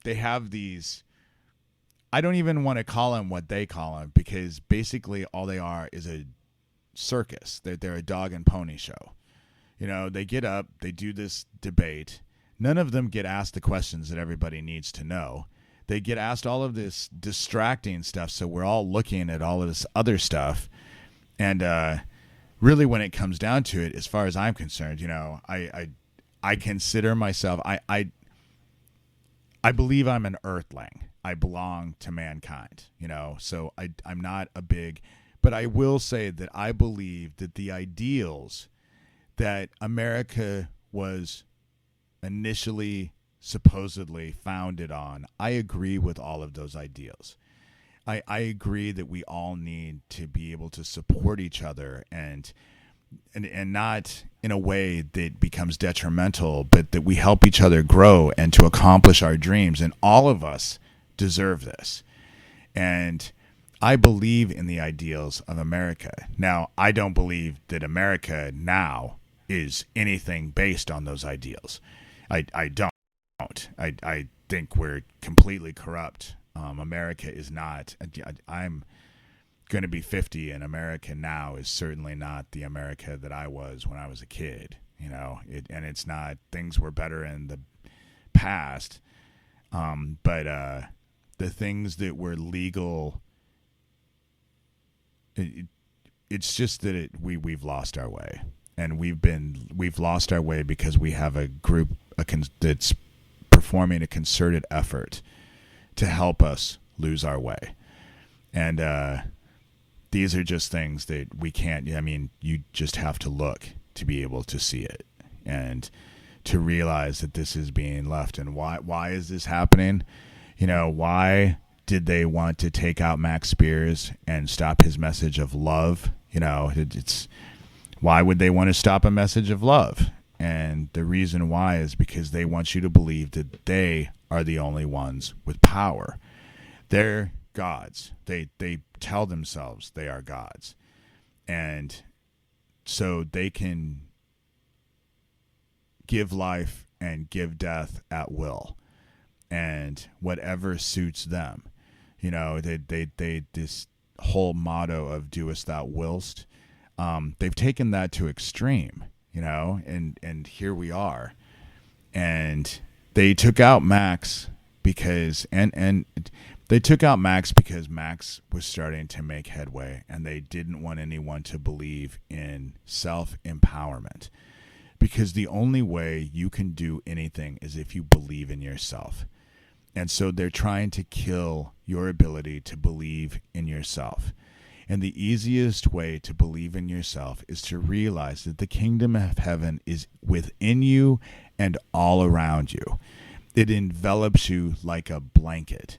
have these, I don't even want to call them what they call them, because basically all they are is a circus. They're a dog and pony show. You know, they get up, they do this debate. None of them get asked the questions that everybody needs to know. They get asked all of this distracting stuff, so we're all looking at all of this other stuff. And really, when it comes down to it, as far as I'm concerned, you know, I consider myself, I believe I'm an earthling. I belong to mankind, you know, so I'm not a big, but I will say that I believe that the ideals that America was initially supposedly founded on, I agree with all of those ideals. I agree that we all need to be able to support each other and not in a way that becomes detrimental, but that we help each other grow and to accomplish our dreams. And all of us deserve this. And I believe in the ideals of America. Now, I don't believe that America now is anything based on those ideals. I don't. I think we're completely corrupt. America is not. I'm going to be 50, and America now is certainly not the America that I was when I was a kid. You know, and it's not. Things were better in the past, but the things that were legal, it's just that we've lost our way, and we've lost our way because we have a group that's performing a concerted effort to help us lose our way. And these are just things that we can't, I mean, you just have to look to be able to see it and to realize that this is being left. And why is this happening? You know, why did they want to take out Max Spiers and stop his message of love? You know, it's why would they want to stop a message of love? And the reason why is because they want you to believe that they are the only ones with power. They're gods. They tell themselves they are gods. And so they can give life and give death at will. And whatever suits them. You know, they this whole motto of doest thou willst, they've taken that to extreme. You know, and here we are. And they took out Max because and they took out Max because Max was starting to make headway, and they didn't want anyone to believe in self-empowerment. Because the only way you can do anything is if you believe in yourself. And so they're trying to kill your ability to believe in yourself. And the easiest way to believe in yourself is to realize that the kingdom of heaven is within you and all around you. It envelops you like a blanket.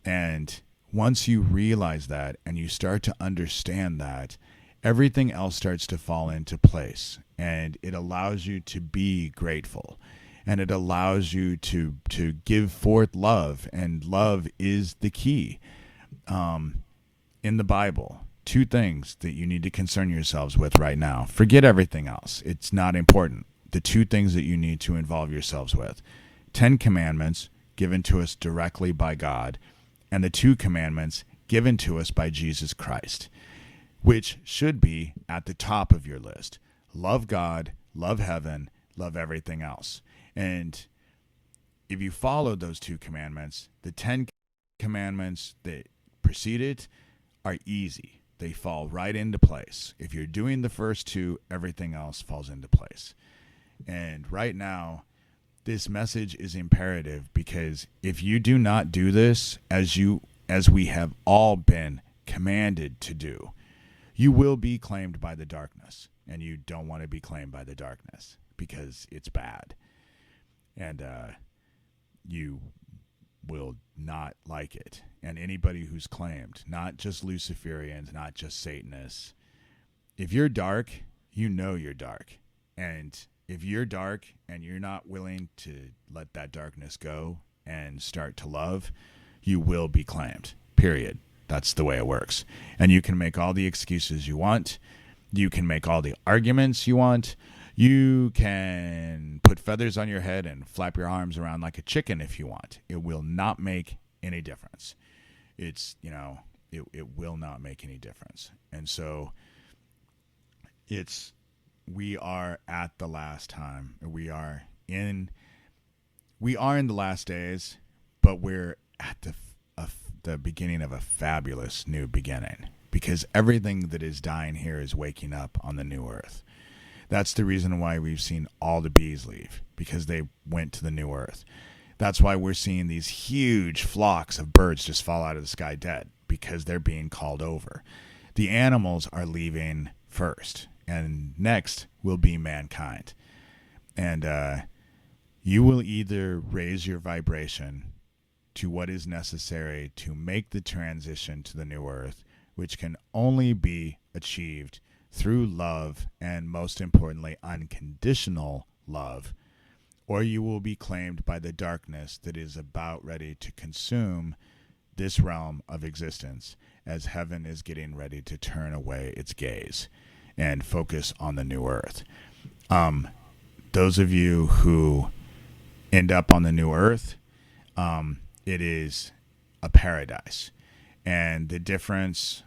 And once you realize that and you start to understand that, everything else starts to fall into place. And it allows you to be grateful. And it allows you to give forth love. And love is the key. In the Bible, 2 things that you need to concern yourselves with right now. Forget everything else. It's not important. The 2 things that you need to involve yourselves with. 10 commandments given to us directly by God, and the 2 commandments given to us by Jesus Christ, which should be at the top of your list. Love God, love heaven, love everything else. And if you follow those 2 commandments, the 10 commandments that precede it are easy. They fall right into place. If you're doing the first 2, everything else falls into place. And right now, this message is imperative, because if you do not do this as we have all been commanded to do, you will be claimed by the darkness, and you don't want to be claimed by the darkness because it's bad. And you will not like it. And anybody who's claimed, not just Luciferians, not just Satanists, if you're dark, you know you're dark. And if you're dark and you're not willing to let that darkness go and start to love, you will be claimed, period. That's the way it works. And you can make all the excuses you want. You can make all the arguments you want. You can put feathers on your head and flap your arms around like a chicken if you want. It will not make any difference. It will not make any difference. And so we are at the last time. We are in the last days, but we're at the beginning of a fabulous new beginning, because everything that is dying here is waking up on the new earth. That's the reason why we've seen all the bees leave, because they went to the new earth. That's why we're seeing these huge flocks of birds just fall out of the sky dead, because they're being called over. The animals are leaving first, and next will be mankind. And you will either raise your vibration to what is necessary to make the transition to the new earth, which can only be achieved through love, and most importantly, unconditional love, or you will be claimed by the darkness that is about ready to consume this realm of existence, as heaven is getting ready to turn away its gaze and focus on the new earth. Those of you who end up on the new earth, it is a paradise. And the difference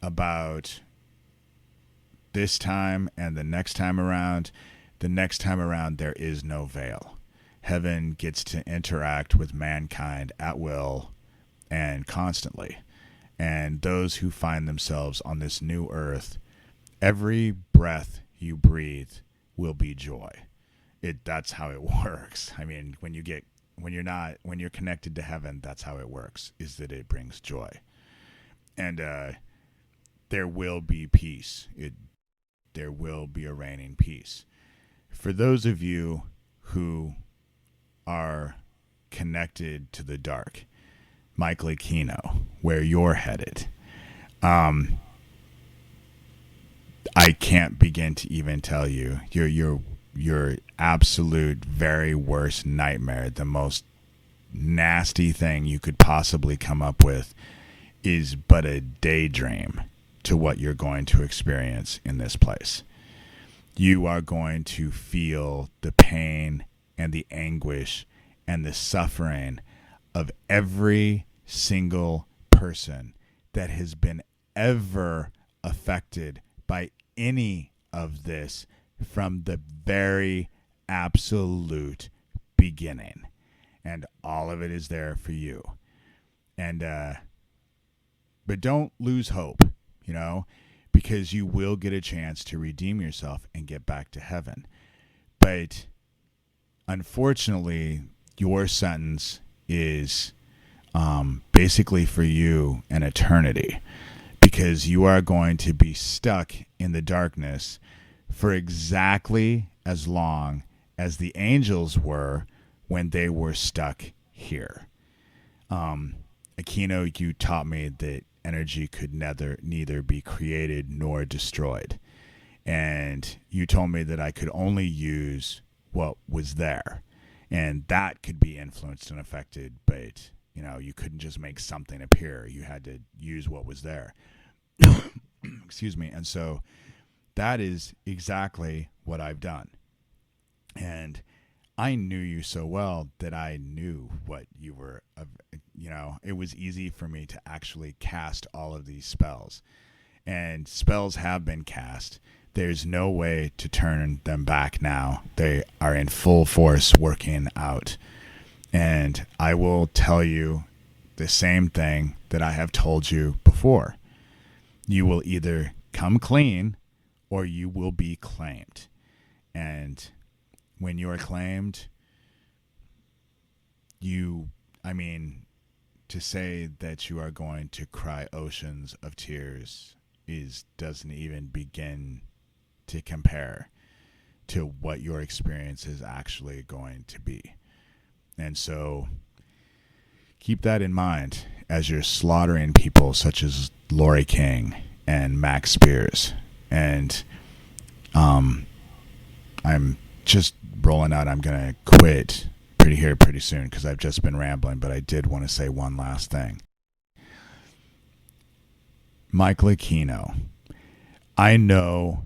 about this time and the next time around there is no veil. Heaven gets to interact with mankind at will and constantly. And those who find themselves on this new earth, every breath you breathe will be joy. That's how it works. I mean, when you're connected to heaven, that's how it works, is that it brings joy. And there will be peace. There will be a reigning peace. For those of you who are connected to the dark, Michael Aquino, where you're headed, I can't begin to even tell you your absolute very worst nightmare, the most nasty thing you could possibly come up with, is but a daydream to what you're going to experience in this place. You are going to feel the pain and the anguish and the suffering of every single person that has been ever affected by any of this from the very absolute beginning. And all of it is there for you. And but don't lose hope, because you will get a chance to redeem yourself and get back to heaven. But unfortunately, your sentence is basically for you an eternity, because you are going to be stuck in the darkness for exactly as long as the angels were when they were stuck here. Aquino, you taught me that energy could neither be created nor destroyed. And you told me that I could only use what was there. And that could be influenced and affected, but, you couldn't just make something appear. You had to use what was there. Excuse me. And so that is exactly what I've done. And I knew you so well that I knew what you were, it was easy for me to actually cast all of these spells. And spells have been cast. There's no way to turn them back now. They are in full force working out. And I will tell you the same thing that I have told you before. You will either come clean or you will be claimed. And when you are claimed, to say that you are going to cry oceans of tears doesn't even begin to compare to what your experience is actually going to be. And so keep that in mind as you're slaughtering people such as Lori King and Max Spiers. And I'm just rolling out. I'm going to quit pretty soon because I've just been rambling, but I did want to say one last thing. Michael Aquino, I know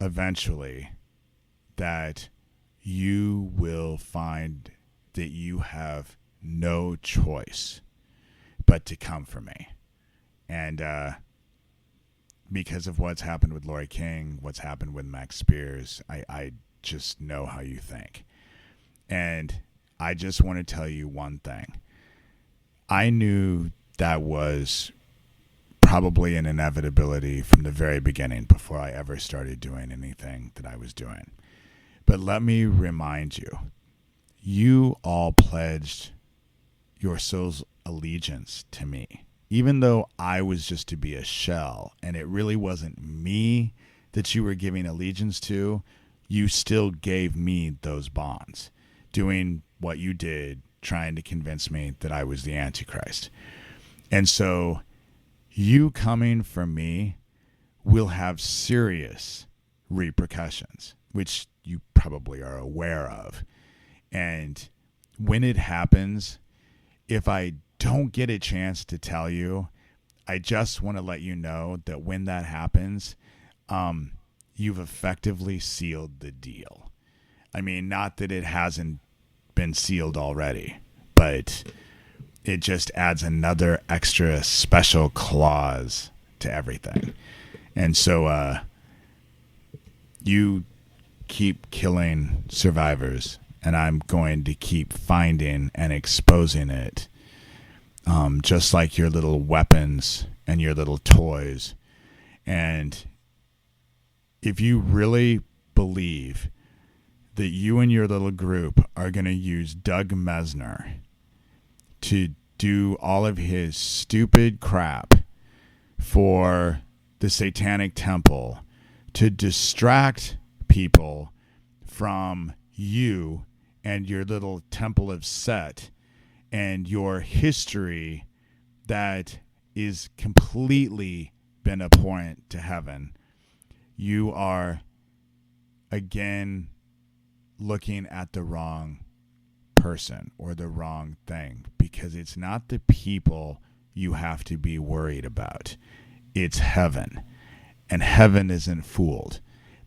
eventually that you will find that you have no choice but to come for me. And because of what's happened with Lori King, what's happened with Max Spiers, I just know how you think. And I just want to tell you one thing. I knew that was probably an inevitability from the very beginning before I ever started doing anything that I was doing. But let me remind you, you all pledged your soul's allegiance to me, even though I was just to be a shell and it really wasn't me that you were giving allegiance to. You still gave me those bonds, doing what you did, trying to convince me that I was the Antichrist. And so you coming for me will have serious repercussions, which you probably are aware of. And when it happens, if I don't get a chance to tell you, I just want to let you know that when that happens, you've effectively sealed the deal. I mean, not that it hasn't been sealed already, but it just adds another extra special clause to everything. And so you keep killing survivors, and I'm going to keep finding and exposing it, just like your little weapons and your little toys. And if you really believe that you and your little group are going to use Doug Mesner to do all of his stupid crap for the Satanic Temple to distract people from you and your little temple of Set and your history that is completely been abhorrent to heaven, you are again looking at the wrong person or the wrong thing, because it's not the people you have to be worried about. It's heaven, and heaven isn't fooled.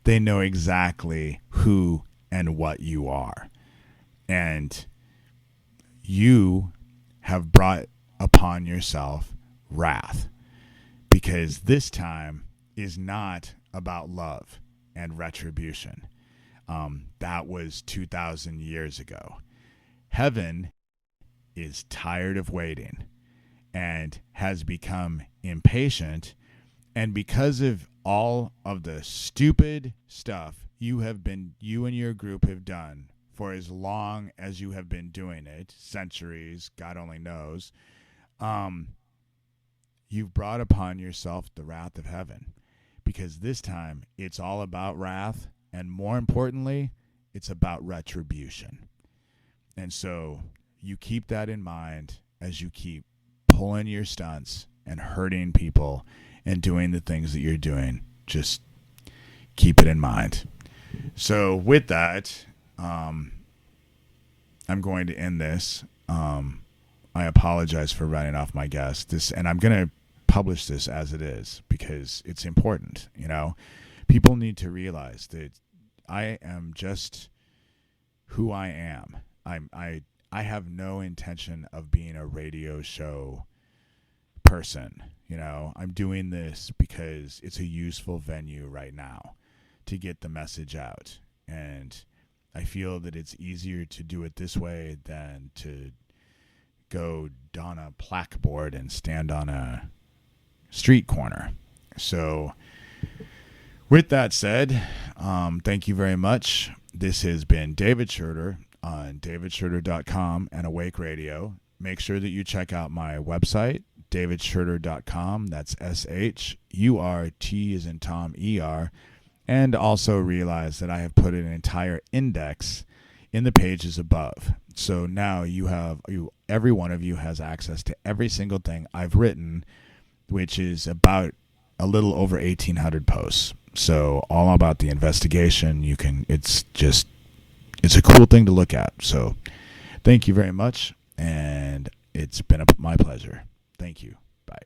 They know exactly who and what you are. And you have brought upon yourself wrath, because this time is not about love and retribution. That was 2,000 years ago. Heaven is tired of waiting and has become impatient. And because of all of the stupid stuff you and your group have done for as long as you have been doing it, centuries, God only knows, you've brought upon yourself the wrath of heaven. Because this time it's all about wrath, and more importantly, it's about retribution. And so you keep that in mind as you keep pulling your stunts and hurting people and doing the things that you're doing. Just keep it in mind. So with that, I'm going to end this. I apologize for running off my guest. And I'm going to publish this as it is because it's important. You know, people need to realize that I am just who I am. I have no intention of being a radio show person. You know, I'm doing this because it's a useful venue right now to get the message out. And I feel that it's easier to do it this way than to go on a blackboard and stand on a street corner. So with that said, thank you very much. This has been David Shurter on davidshurter.com and Awake Radio. Make sure that you check out my website, davidshurter.com. That's SHURT as in Tom, ER. And also realize that I have put an entire index in the pages above. So now every one of you has access to every single thing I've written, which is about a little over 1,800 posts. So all about the investigation. It's a cool thing to look at. So thank you very much. And it's been my pleasure. Thank you. Bye.